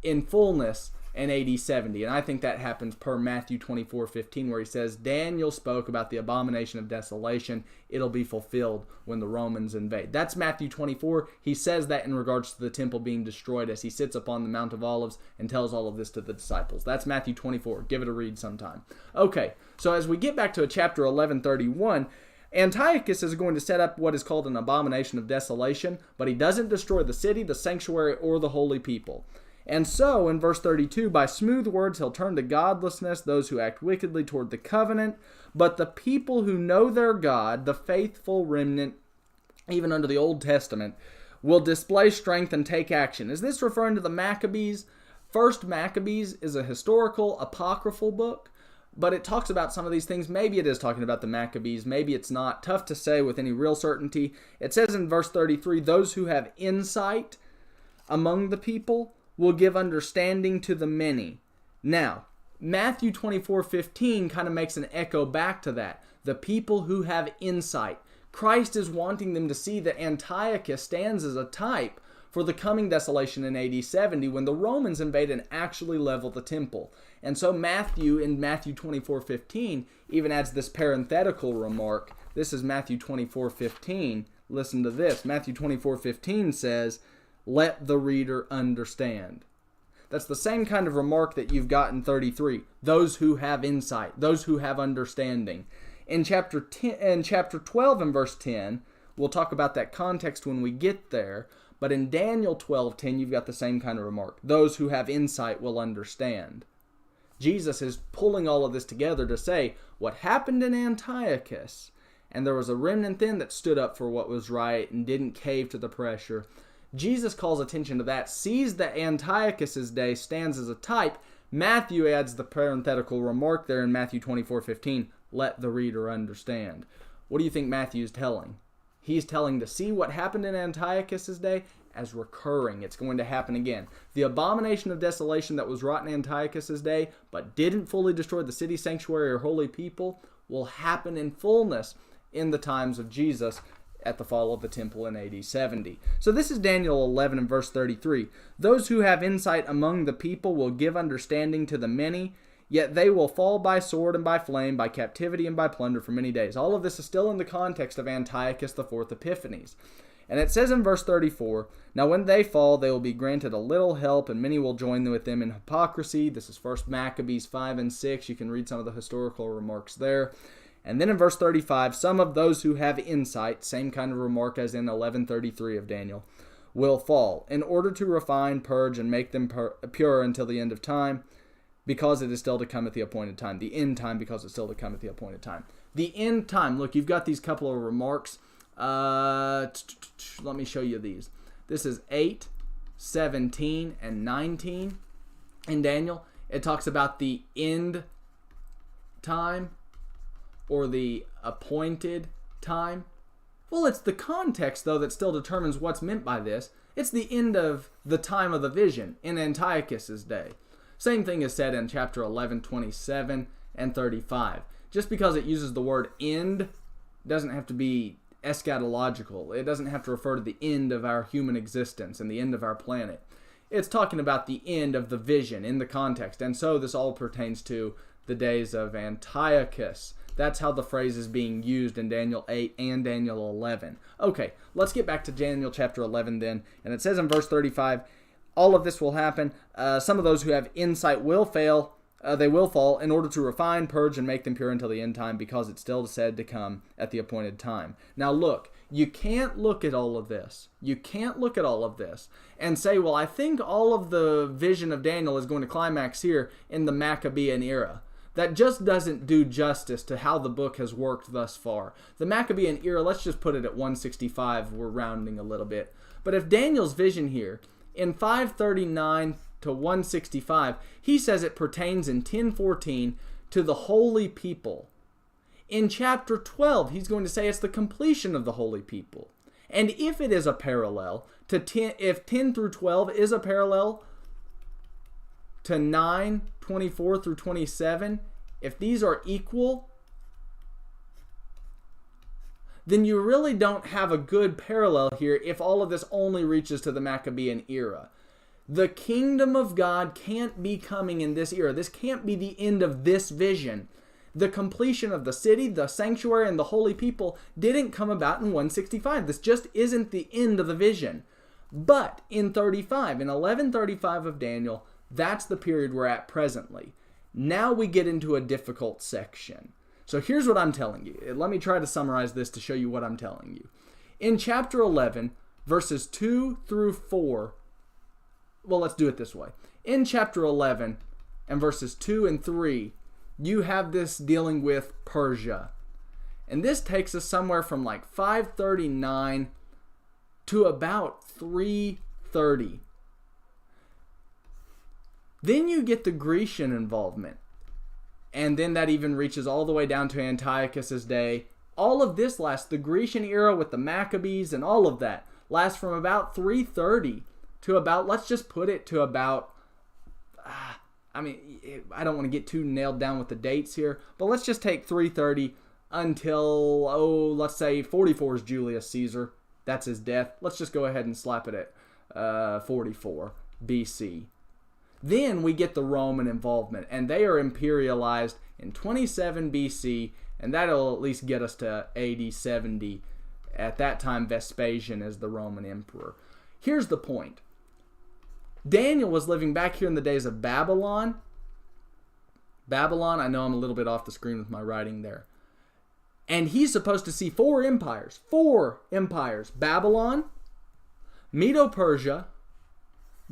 in fullness in AD 70. And I think that happens per Matthew 24:15, where he says, Daniel spoke about the Abomination of Desolation. It'll be fulfilled when the Romans invade. That's Matthew 24. He says that in regards to the temple being destroyed as he sits upon the Mount of Olives and tells all of this to the disciples. That's Matthew 24. Give it a read sometime. Okay, so as we get back to chapter 11:31, Antiochus is going to set up what is called an abomination of desolation, but he doesn't destroy the city, the sanctuary, or the holy people. And so, in verse 32, by smooth words he'll turn to godlessness those who act wickedly toward the covenant, but the people who know their God, the faithful remnant, even under the Old Testament, will display strength and take action. Is this referring to the Maccabees? First Maccabees is a historical, apocryphal book, but it talks about some of these things. Maybe it is talking about the Maccabees. Maybe it's not. Tough to say with any real certainty. It says in verse 33, those who have insight among the people will give understanding to the many. Now, Matthew 24:15 kind of makes an echo back to that. The people who have insight. Christ is wanting them to see that Antiochus stands as a type for the coming desolation in AD 70 when the Romans invade and actually level the temple. And so Matthew, in Matthew 24:15, even adds this parenthetical remark. This is Matthew 24:15. Listen to this. Matthew 24:15 says, let the reader understand. That's the same kind of remark that you've got in 33. Those who have insight, those who have understanding. In chapter 12 and verse 10, we'll talk about that context when we get there. But in Daniel 12:10, you've got the same kind of remark. Those who have insight will understand. Jesus is pulling all of this together to say what happened in Antiochus, and there was a remnant then that stood up for what was right and didn't cave to the pressure. Jesus calls attention to that, sees that Antiochus's day stands as a type. Matthew adds the parenthetical remark there in Matthew 24:15, let the reader understand. What do you think Matthew is telling? He's telling to see what happened in Antiochus's day as recurring. It's going to happen again. The abomination of desolation that was wrought in Antiochus's day, but didn't fully destroy the city, sanctuary, or holy people, will happen in fullness in the times of Jesus at the fall of the temple in AD 70. So this is Daniel 11 and verse 33. Those who have insight among the people will give understanding to the many, yet they will fall by sword and by flame, by captivity and by plunder for many days. All of this is still in the context of Antiochus the Fourth Epiphanes. And it says in verse 34, now when they fall, they will be granted a little help, and many will join with them in hypocrisy. This is 1 Maccabees 5 and 6. You can read some of the historical remarks there. And then in verse 35, some of those who have insight, same kind of remark as in 11:33 of Daniel, will fall, in order to refine, purge, and make them pure until the end of time, because it is still to come at the appointed time. The end time, because it's still to come at the appointed time. The end time, look, you've got these couple of remarks. Let me show you these. This is 8, 17, and 19 in Daniel. It talks about the end time, or the appointed time. Well, it's the context, though, that still determines what's meant by this. It's the end of the time of the vision in Antiochus's day. Same thing is said in chapter 11, 27, and 35. Just because it uses the word end doesn't have to be eschatological. It doesn't have to refer to the end of our human existence and the end of our planet. It's talking about the end of the vision in the context. And so this all pertains to the days of Antiochus. That's how the phrase is being used in Daniel 8 and Daniel 11. Okay, let's get back to Daniel chapter 11 then. And it says in verse 35, all of this will happen. Some of those who have insight will fail. They will fall in order to refine, purge, and make them pure until the end time, because it's still said to come at the appointed time. Now look, you can't look at all of this. You can't look at all of this and say, well, I think all of the vision of Daniel is going to climax here in the Maccabean era. That just doesn't do justice to how the book has worked thus far. The Maccabean era, let's just put it at 165. We're rounding a little bit. But if Daniel's vision here, in 539 to 165, he says it pertains in 1014 to the holy people. In chapter 12, he's going to say it's the completion of the holy people. And if it is a parallel to 10, if 10 through 12 is a parallel to 9, 24 through 27, if these are equal, then you really don't have a good parallel here if all of this only reaches to the Maccabean era. The kingdom of God can't be coming in this era. This can't be the end of this vision. The completion of the city, the sanctuary, and the holy people didn't come about in 165. This just isn't the end of the vision. But in 35, in 1135 of Daniel, that's the period we're at presently. Now we get into a difficult section. So here's what I'm telling you. Let me try to summarize this to show you what I'm telling you. In chapter 11, verses 2 through 4, well, let's do it this way. In chapter 11 and verses 2 and 3, you have this dealing with Persia. And this takes us somewhere from like 539 to about 330. Then you get the Grecian involvement. And then that even reaches all the way down to Antiochus' day. All of this lasts, the Grecian era with the Maccabees and all of that, lasts from about 330 to about, let's just put it to about, I don't want to get too nailed down with the dates here, but let's just take 330 until, let's say 44 is Julius Caesar. That's his death. Let's just go ahead and slap it at 44 BC. Then we get the Roman involvement, and they are imperialized in 27 BC, and that'll at least get us to AD 70. At that time, Vespasian is the Roman emperor. Here's the point. Daniel was living back here in the days of Babylon. I know I'm a little bit off the screen with my writing there. And he's supposed to see four empires. Babylon, Medo-Persia,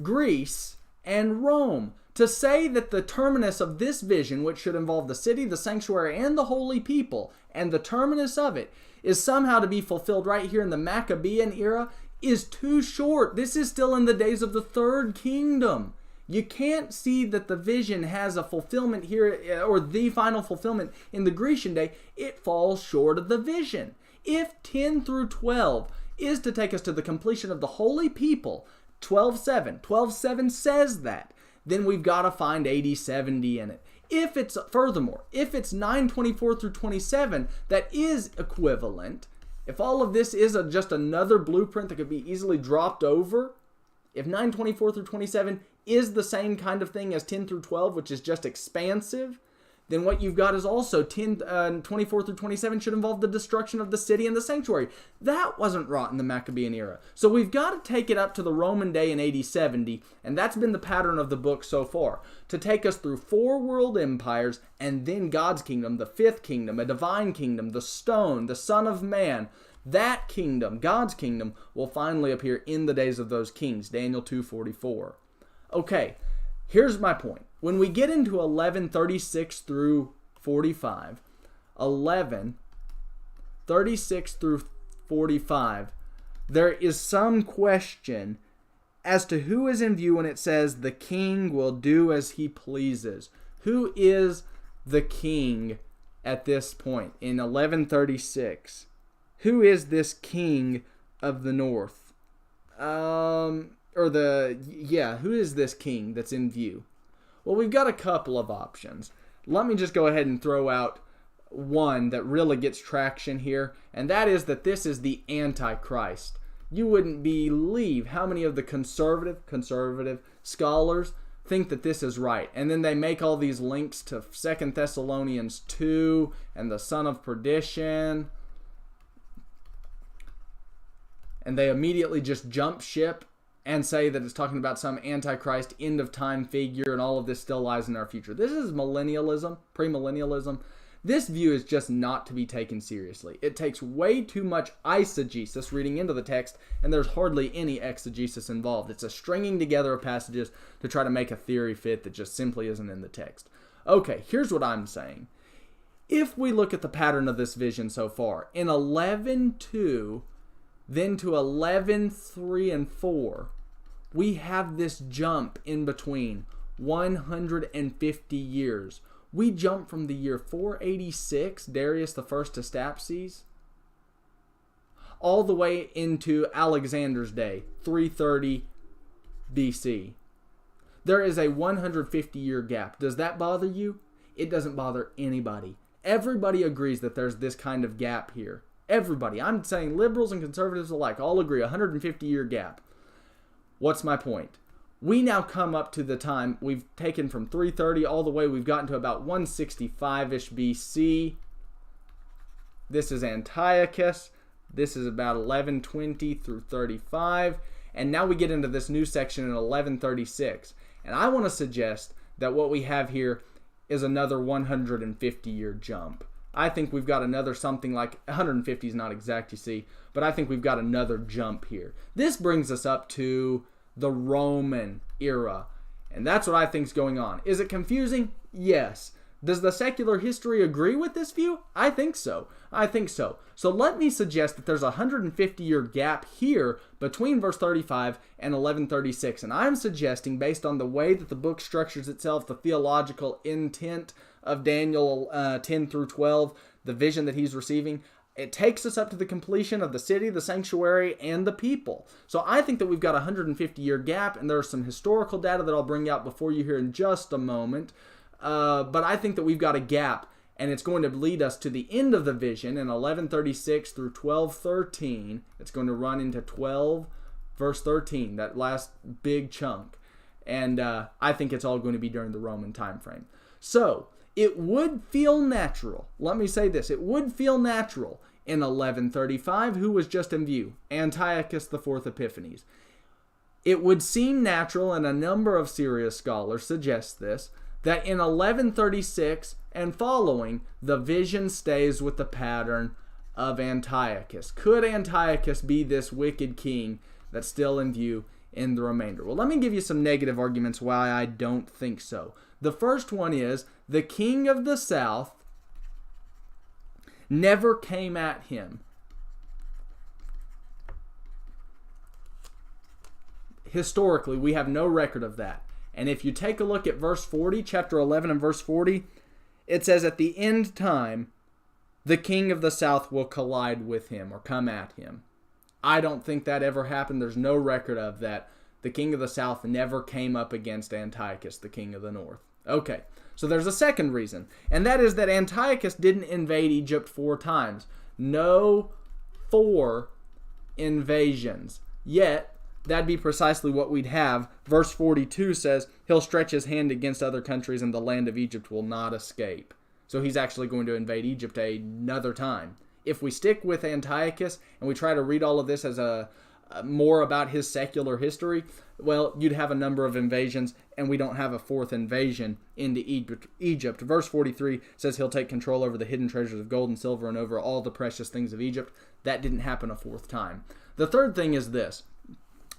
Greece, and Rome. To say that the terminus of this vision, which should involve the city, the sanctuary, and the holy people, and the terminus of it, is somehow to be fulfilled right here in the Maccabean era, is too short. This is still in the days of the third kingdom. You can't see that the vision has a fulfillment here, or the final fulfillment in the Grecian day. It falls short of the vision. If 10 through 12 is to take us to the completion of the holy people, 12:7 says that, then we've got to find AD 70 in it. If it's 9:24 through 27 that is equivalent, if all of this is just another blueprint that could be easily dropped over, if 9:24 through 27 is the same kind of thing as 10 through 12, which is just expansive, then what you've got is also 24 through 27 should involve the destruction of the city and the sanctuary. That wasn't wrought in the Maccabean era. So we've got to take it up to the Roman day in AD 70, and that's been the pattern of the book so far, to take us through four world empires and then God's kingdom, the fifth kingdom, a divine kingdom, the stone, the Son of Man. That kingdom, God's kingdom, will finally appear in the days of those kings, Daniel 2:44. Okay, here's my point. When we get into 11:36 through 45, 11:36 through 45, there is some question as to who is in view when it says the king will do as he pleases. Who is the king at this point in 11:36? Who is this king of the north? Who is this king that's in view? Well, we've got a couple of options. Let me just go ahead and throw out one that really gets traction here, and that is that this is the Antichrist. You wouldn't believe how many of the conservative scholars think that this is right. And then they make all these links to 2 Thessalonians 2 and the son of perdition. And they immediately just jump ship and say that it's talking about some Antichrist end of time figure and all of this still lies in our future. This is millennialism, premillennialism. This view is just not to be taken seriously. It takes way too much eisegesis reading into the text, and there's hardly any exegesis involved. It's a stringing together of passages to try to make a theory fit that just simply isn't in the text. Okay, here's what I'm saying. If we look at the pattern of this vision so far, in 11:2, then to 11:3 and 4, we have this jump in between 150 years. We jump from the year 486, Darius I Astapses, all the way into Alexander's day, 330 BC. There is a 150-year gap. Does that bother you? It doesn't bother anybody. Everybody agrees that there's this kind of gap here. Everybody. I'm saying liberals and conservatives alike all agree, 150-year gap. What's my point? We now come up to the time we've taken from 330 all the way, we've gotten to about 165-ish BC. This is Antiochus. This is about 1120 through 35. And now we get into this new section in 1136. And I want to suggest that what we have here is another 150-year jump. I think we've got another something like 150 is not exact, you see, but I think we've got another jump here. This brings us up to the Roman era, and that's what I think is going on. Is it confusing? Yes. Does the secular history agree with this view? I think so. So let me suggest that there's a 150-year gap here between verse 35 and 1136. And I'm suggesting, based on the way that the book structures itself, the theological intent of Daniel 10 through 12, the vision that he's receiving, it takes us up to the completion of the city, the sanctuary, and the people. So I think that we've got a 150-year gap, and there's some historical data that I'll bring out before you here in just a moment. But I think that we've got a gap, and it's going to lead us to the end of the vision in 1136 through 1213. It's going to run into 12 verse 13, that last big chunk. And I think it's all going to be during the Roman time frame. So it would feel natural. Let me say this. It would feel natural in 1135. Who was just in view? Antiochus IV Epiphanes. It would seem natural, and a number of serious scholars suggest this, that in 1136 and following, the vision stays with the pattern of Antiochus. Could Antiochus be this wicked king that's still in view in the remainder? Well, let me give you some negative arguments why I don't think so. The first one is the king of the south never came at him. Historically, we have no record of that. And if you take a look at verse 40, chapter 11 and verse 40, it says at the end time, the king of the south will collide with him or come at him. I don't think that ever happened. There's no record of that. The king of the south never came up against Antiochus, the king of the north. Okay, so there's a second reason, and that is that Antiochus didn't invade Egypt 4 times. No 4 invasions. Yet, that'd be precisely what we'd have. Verse 42 says, he'll stretch his hand against other countries and the land of Egypt will not escape. So he's actually going to invade Egypt another time. If we stick with Antiochus and we try to read all of this as more about his secular history, well, you'd have a number of invasions, and we don't have a 4th invasion into Egypt. Verse 43 says he'll take control over the hidden treasures of gold and silver and over all the precious things of Egypt. That didn't happen a 4th time. The third thing is this.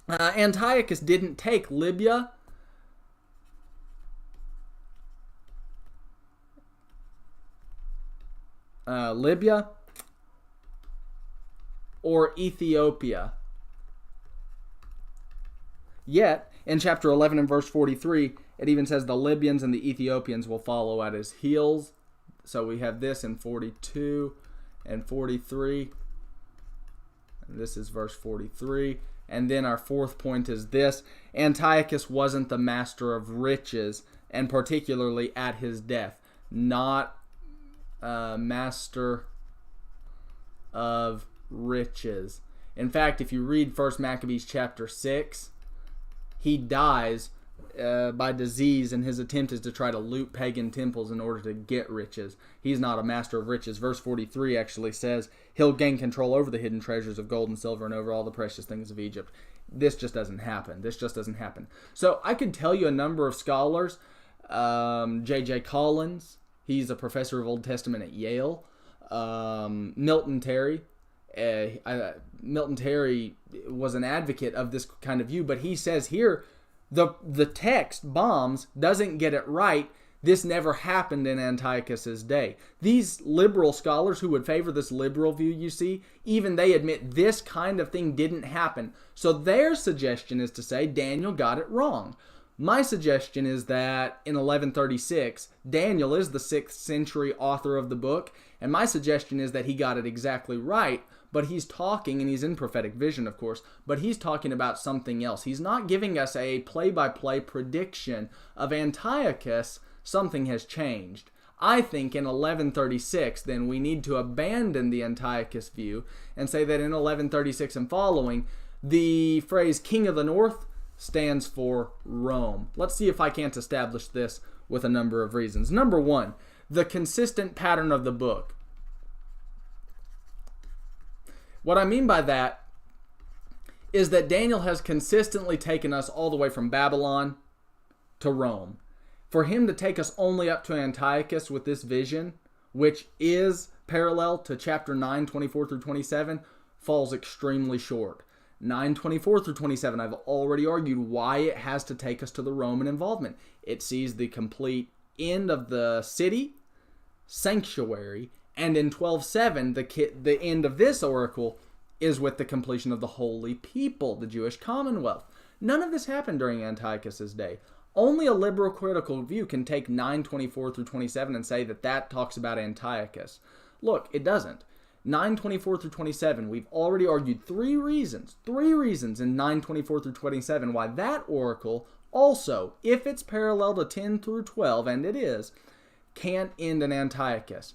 Antiochus didn't take Libya, or Ethiopia. Yet, in chapter 11 and verse 43, it even says the Libyans and the Ethiopians will follow at his heels. So we have this in 42 and 43. And this is verse 43. And then our 4th point is this. Antiochus wasn't the master of riches, and particularly at his death. Not master of riches. In fact, if you read 1 Maccabees chapter 6, he dies by disease, and his attempt is to try to loot pagan temples in order to get riches. He's not a master of riches. Verse 43 actually says he'll gain control over the hidden treasures of gold and silver and over all the precious things of Egypt. This just doesn't happen. So I could tell you a number of scholars. J.J. Collins, he's a professor of Old Testament at Yale. Milton Terry. Milton Terry was an advocate of this kind of view, but he says here, the text, Bombs, doesn't get it right. This never happened in Antiochus's day. These liberal scholars who would favor this liberal view, you see, even they admit this kind of thing didn't happen. So their suggestion is to say Daniel got it wrong. My suggestion is that in 1136, Daniel is the 6th century author of the book, and my suggestion is that he got it exactly right, but he's talking, and he's in prophetic vision, of course, but he's talking about something else. He's not giving us a play-by-play prediction of Antiochus. Something has changed. I think in 1136, then, we need to abandon the Antiochus view and say that in 1136 and following, the phrase King of the North stands for Rome. Let's see if I can't establish this with a number of reasons. Number 1, the consistent pattern of the book. What I mean by that is that Daniel has consistently taken us all the way from Babylon to Rome. For him to take us only up to Antiochus with this vision which is parallel to chapter 9, 24 through 27, falls extremely short. 9:24 through 27, I've already argued why it has to take us to the Roman involvement. It sees the complete end of the city, sanctuary, and in 12:7, the end of this oracle is with the completion of the holy people, the Jewish commonwealth. None of this happened during Antiochus's day. Only a liberal critical view can take 9:24 through 27 and say that that talks about Antiochus. Look, it doesn't. 9:24 through 27, we've already argued three reasons in 9:24 through 27 why that oracle also, if it's parallel to 10 through 12, and it is, can't end in Antiochus.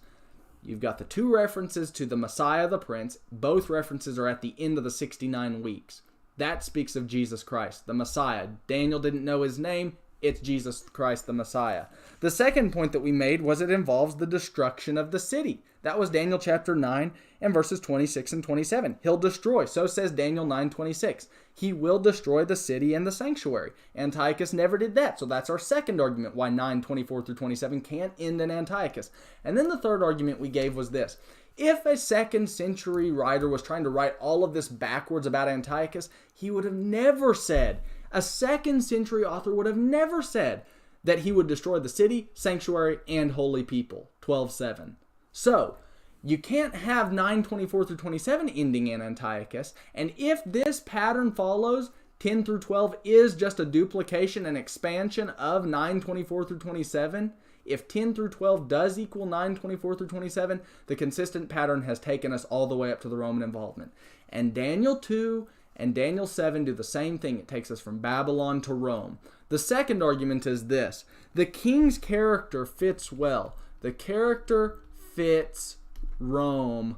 You've got the two references to the Messiah, the Prince. Both references are at the end of the 69 weeks. That speaks of Jesus Christ, the Messiah. Daniel didn't know his name. It's Jesus Christ, the Messiah. The second point that we made was it involves the destruction of the city. That was Daniel chapter 9 and verses 26 and 27. He'll destroy. So says Daniel 9:26. He will destroy the city and the sanctuary. Antiochus never did that. So that's our second argument why 9:24 through 27 can't end in Antiochus. And then the third argument we gave was this. If a second century writer was trying to write all of this backwards about Antiochus, he would have never said, a second century author would have never said that he would destroy the city, sanctuary, and holy people. 12:7. So, you can't have 9:24 through 27 ending in Antiochus, and if this pattern follows, 10 through 12 is just a duplication and expansion of 9:24 through 27. If 10 through 12 does equal 9:24 through 27, the consistent pattern has taken us all the way up to the Roman involvement. And Daniel 2 and Daniel 7 do the same thing. It takes us from Babylon to Rome. The second argument is this. The king's character fits well. The character fits Rome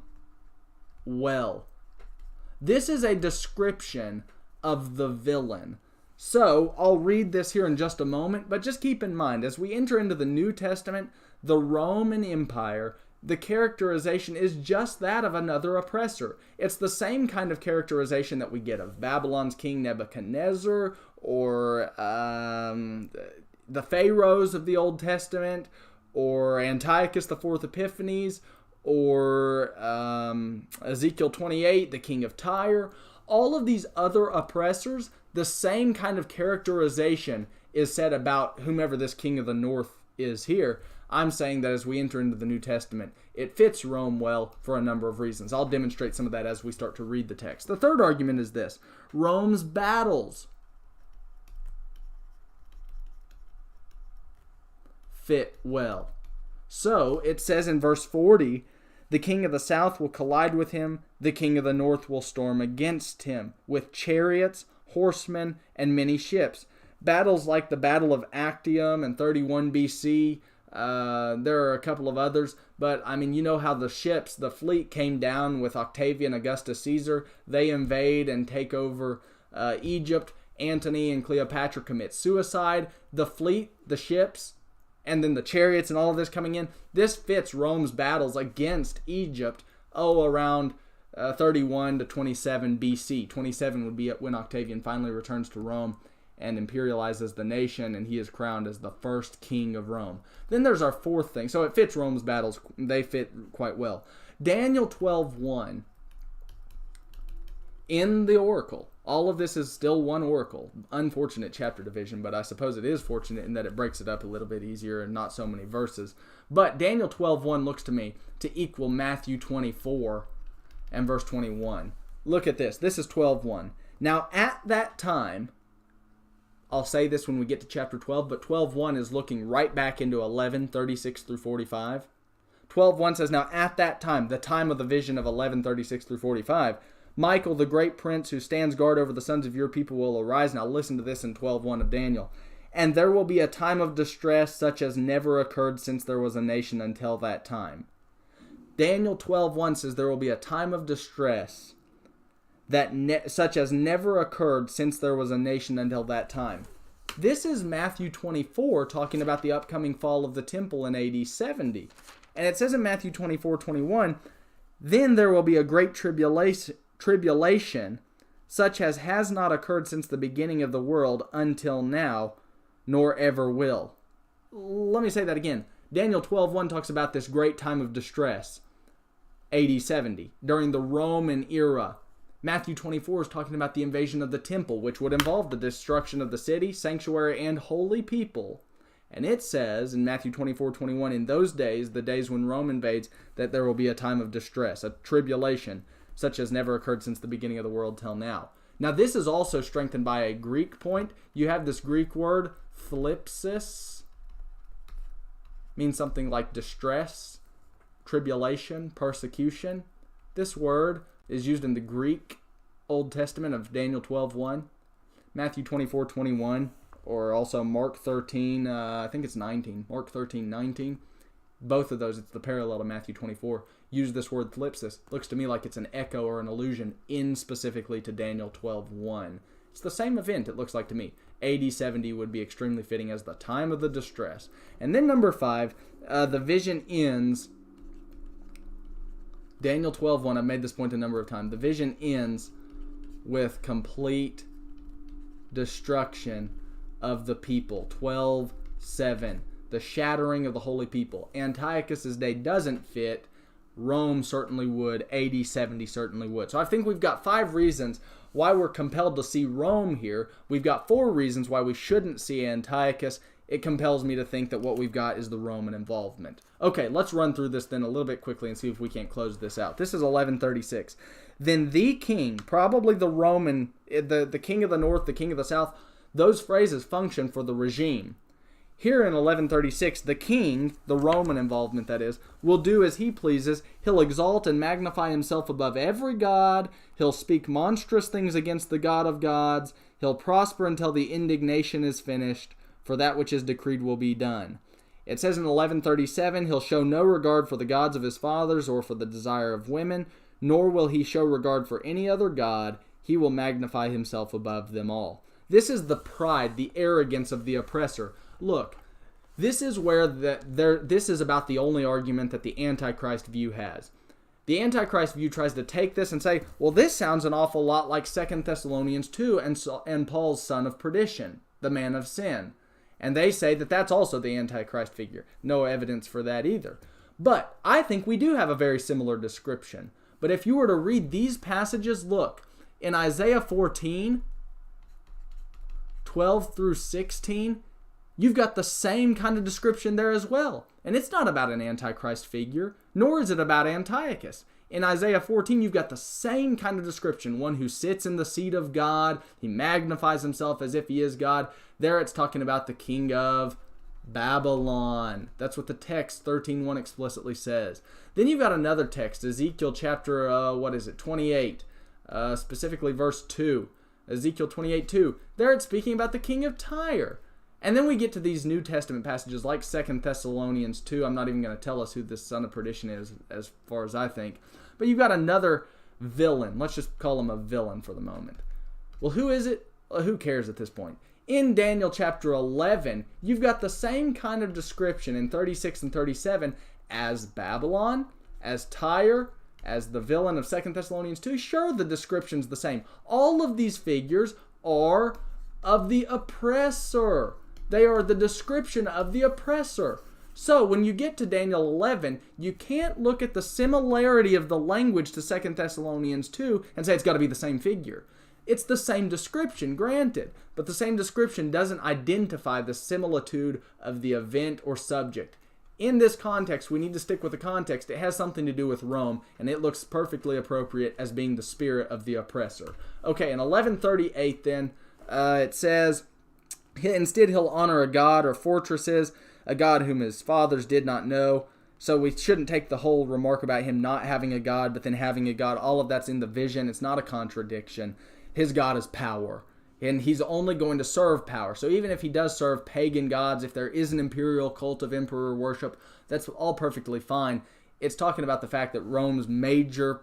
well. This is a description of the villain. So, I'll read this here in just a moment, but just keep in mind, as we enter into the New Testament, the Roman Empire, the characterization is just that of another oppressor. It's the same kind of characterization that we get of Babylon's king Nebuchadnezzar, or the pharaohs of the Old Testament, or Antiochus the Fourth Epiphanes, or Ezekiel 28, the king of Tyre. All of these other oppressors, the same kind of characterization is said about whomever this king of the north is here. I'm saying that as we enter into the New Testament, it fits Rome well for a number of reasons. I'll demonstrate some of that as we start to read the text. The third argument is this. Rome's battles fit well. So, it says in verse 40, the king of the south will collide with him, the king of the north will storm against him, with chariots, horsemen, and many ships. Battles like the Battle of Actium in 31 BC, there are a couple of others, but I mean, you know how the ships, the fleet came down with Octavian Augustus Caesar. They invade and take over Egypt. Antony and Cleopatra commit suicide. The fleet, the ships, and then the chariots and all of this coming in. This fits Rome's battles against Egypt, around 31 to 27 BC. 27 would be when Octavian finally returns to Rome and imperializes the nation, and he is crowned as the first king of Rome. Then there's our fourth thing. So it fits Rome's battles. They fit quite well. Daniel 12:1. In the oracle. All of this is still one oracle. Unfortunate chapter division, but I suppose it is fortunate in that it breaks it up a little bit easier and not so many verses. But Daniel 12:1 looks to me to equal Matthew 24 and verse 21. Look at this. This is 12:1. Now at that time, I'll say this when we get to chapter 12, but 12:1 is looking right back into 11:36 through 45. 12:1 says, now at that time, the time of the vision of 11:36 through 45, Michael, the great prince who stands guard over the sons of your people, will arise. Now listen to this in 12:1 of Daniel. And there will be a time of distress such as never occurred since there was a nation until that time. Daniel 12:1 says there will be a time of distress such as never occurred since there was a nation until that time. This is Matthew 24 talking about the upcoming fall of the temple in AD 70. And it says in Matthew 24:21, then there will be a great tribulation such as has not occurred since the beginning of the world until now, nor ever will. Let me say that again. Daniel 12:1 talks about this great time of distress, AD 70, during the Roman era. Matthew 24 is talking about the invasion of the temple, which would involve the destruction of the city, sanctuary, and holy people. And it says in Matthew 24:21, in those days, the days when Rome invades, that there will be a time of distress, a tribulation, such as never occurred since the beginning of the world till now. Now, this is also strengthened by a Greek point. You have this Greek word, thlipsis, means something like distress, tribulation, persecution. This word is used in the Greek Old Testament of Daniel 12:1, Matthew 24:21, or also Mark 13, I think it's 19, Mark 13:19. Both of those, it's the parallel to Matthew 24, use this word thlipsis. Looks to me like it's an echo or an allusion in specifically to Daniel 12:1. It's the same event, it looks like to me. AD 70 would be extremely fitting as the time of the distress. And then number 5, the vision ends. Daniel 12:1, I've made this point a number of times. The vision ends with complete destruction of the people. 12:7, the shattering of the holy people. Antiochus' day doesn't fit. Rome certainly would. AD 70 certainly would. So I think we've got 5 reasons why we're compelled to see Rome here. We've got 4 reasons why we shouldn't see Antiochus. It compels me to think that what we've got is the Roman involvement. Okay, let's run through this then a little bit quickly and see if we can't close this out. This is 1136. Then the king, probably the Roman, the king of the north, the king of the south, those phrases function for the regime. Here in 1136, the king, the Roman involvement that is, will do as he pleases. He'll exalt and magnify himself above every god. He'll speak monstrous things against the God of gods. He'll prosper until the indignation is finished, for that which is decreed will be done. It says in 1137, he'll show no regard for the gods of his fathers or for the desire of women, nor will he show regard for any other god. He will magnify himself above them all. This is the pride, the arrogance of the oppressor. Look, this is where this is about the only argument that the Antichrist view has. The Antichrist view tries to take this and say, well, this sounds an awful lot like 2 Thessalonians 2 and Paul's son of perdition, the man of sin. And they say that that's also the Antichrist figure. No evidence for that either. But I think we do have a very similar description. But if you were to read these passages, look, in Isaiah 14, 12 through 16, you've got the same kind of description there as well. And it's not about an Antichrist figure, nor is it about Antiochus. In Isaiah 14, you've got the same kind of description. One who sits in the seat of God. He magnifies himself as if he is God. There it's talking about the king of Babylon. That's what the text 13:1 explicitly says. Then you've got another text, Ezekiel chapter, 28. Specifically verse 2. Ezekiel 28:2. There it's speaking about the king of Tyre. And then we get to these New Testament passages like 2 Thessalonians 2. I'm not even going to tell us who this son of perdition is, as far as I think. But you've got another villain. Let's just call him a villain for the moment. Well, who is it? Well, who cares at this point? In Daniel chapter 11, you've got the same kind of description in 36 and 37 as Babylon, as Tyre, as the villain of 2 Thessalonians 2. Sure, the description's the same. All of these figures are of the oppressor. They are the description of the oppressor. So when you get to Daniel 11, you can't look at the similarity of the language to 2 Thessalonians 2 and say it's got to be the same figure. It's the same description, granted, but the same description doesn't identify the similitude of the event or subject. In this context, we need to stick with the context. It has something to do with Rome, and it looks perfectly appropriate as being the spirit of the oppressor. Okay, in 1138 then, it says, instead he'll honor a god or fortresses, a god whom his fathers did not know. So we shouldn't take the whole remark about him not having a god, but then having a god. All of that's in the vision. It's not a contradiction. His god is power, and he's only going to serve power. So even if he does serve pagan gods, if there is an imperial cult of emperor worship, that's all perfectly fine. It's talking about the fact that Rome's major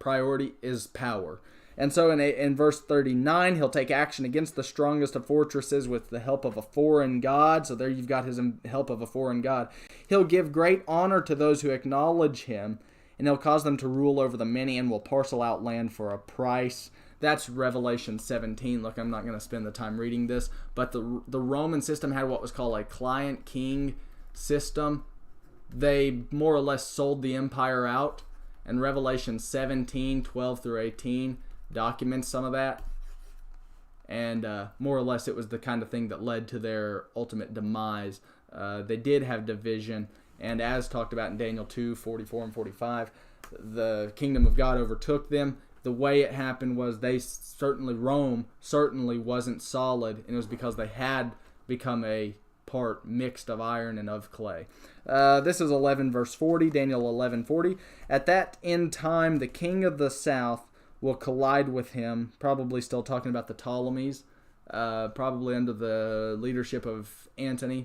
priority is power. And so in verse 39, he'll take action against the strongest of fortresses with the help of a foreign god. So there you've got his help of a foreign god. He'll give great honor to those who acknowledge him, and he'll cause them to rule over the many and will parcel out land for a price. That's Revelation 17. Look, I'm not going to spend the time reading this, but the Roman system had what was called a client king system. they more or less sold the empire out, and Revelation 17:12 through 18 documents some of that. And more or less it was the kind of thing that led to their ultimate demise. They did have division, and as talked about in Daniel 2:44 and 45, the kingdom of God overtook them. The way it happened was Rome certainly wasn't solid, and it was because they had become a part mixed of iron and of clay. This is 11 verse 40, Daniel 11:40. At that end time, the king of the south will collide with him, probably still talking about the Ptolemies, probably under the leadership of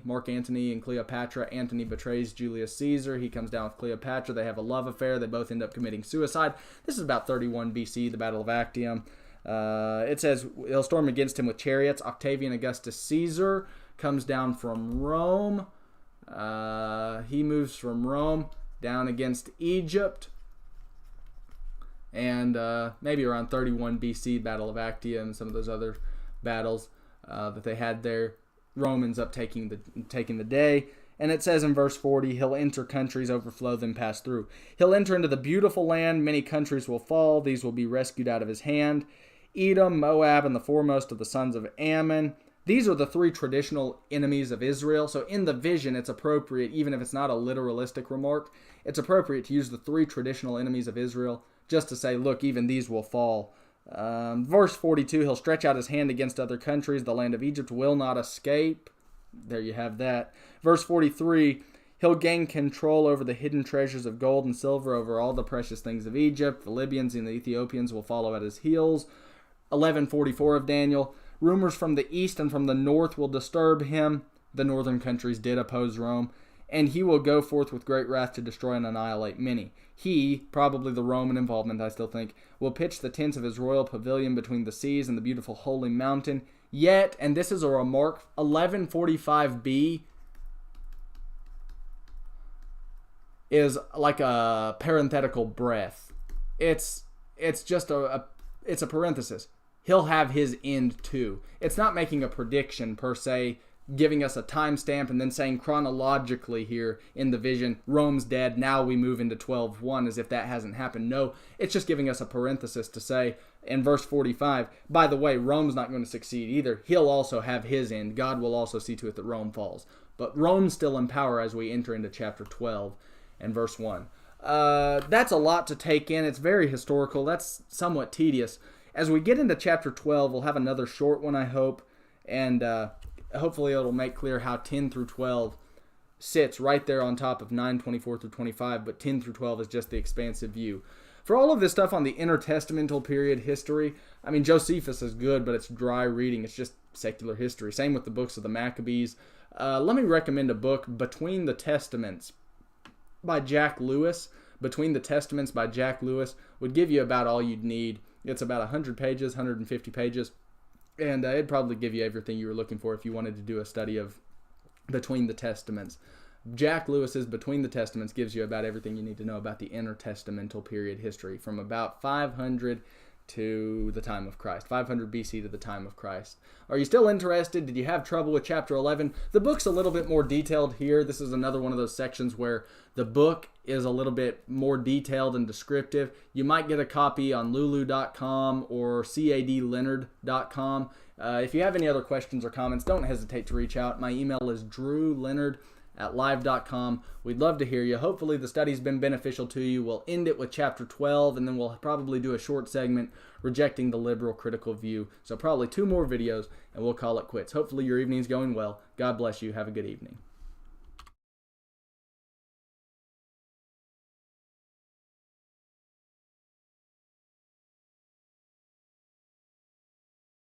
Mark Antony and Cleopatra. Antony betrays Julius Caesar. He comes down with Cleopatra. They have a love affair. They both end up committing suicide. This is about 31 BC, the Battle of Actium. It says, he'll storm against him with chariots. Octavian Augustus Caesar comes down from Rome. He moves from Rome down against Egypt. And maybe around 31 BC, Battle of Actium and some of those other battles that they had there. Rome ends up taking the day. And it says in verse 40, he'll enter countries, overflow them, pass through. He'll enter into the beautiful land. Many countries will fall. These will be rescued out of his hand. Edom, Moab, and the foremost of the sons of Ammon. These are the three traditional enemies of Israel. So in the vision, it's appropriate, even if it's not a literalistic remark, it's appropriate to use the three traditional enemies of Israel just to say, look, even these will fall. Verse 42, he'll stretch out his hand against other countries. The land of Egypt will not escape. There you have that. Verse 43, he'll gain control over the hidden treasures of gold and silver, over all the precious things of Egypt. The Libyans and the Ethiopians will follow at his heels. 11:44 of Daniel, rumors from the east and from the north will disturb him. The northern countries did oppose Rome. And he will go forth with great wrath to destroy and annihilate many. He, probably the Roman involvement, I still think, will pitch the tents of his royal pavilion between the seas and the beautiful holy mountain. Yet, and this is a remark, 1145b is like a parenthetical breath. It's just it's a parenthesis. He'll have his end too. It's not making a prediction per se, giving us a timestamp and then saying chronologically here in the vision, Rome's dead, now we move into 12:1 as if that hasn't happened. No, it's just giving us a parenthesis to say in verse 45, by the way, Rome's not going to succeed either. He'll also have his end. God will also see to it that Rome falls. But Rome's still in power as we enter into chapter 12 and verse 1. That's a lot to take in. It's very historical. That's somewhat tedious. As we get into chapter 12, we'll have another short one, I hope, and hopefully it'll make clear how 10 through 12 sits right there on top of 9:24 through 25, but 10 through 12 is just the expansive view. For all of this stuff on the intertestamental period history, I mean, Josephus is good, but it's dry reading. It's just secular history. Same with the books of the Maccabees. Let me recommend a book, Between the Testaments by Jack Lewis. Between the Testaments by Jack Lewis would give you about all you'd need. It's about 100 pages, 150 pages. And it'd probably give you everything you were looking for if you wanted to do a study of Between the Testaments. Jack Lewis's Between the Testaments gives you about everything you need to know about the intertestamental period history from about 500 to the time of Christ, 500 BC to the time of Christ. Are you still interested? Did you have trouble with chapter 11? The book's a little bit more detailed here. This is another one of those sections where the book is a little bit more detailed and descriptive. You might get a copy on lulu.com or cadleonard.com. If you have any other questions or comments, don't hesitate to reach out. My email is drewleonard@live.com. We'd love to hear you. Hopefully the study's been beneficial to you. We'll end it with chapter 12, and then we'll probably do a short segment rejecting the liberal critical view. So probably 2 more videos, and we'll call it quits. Hopefully your evening's going well. God bless you. Have a good evening.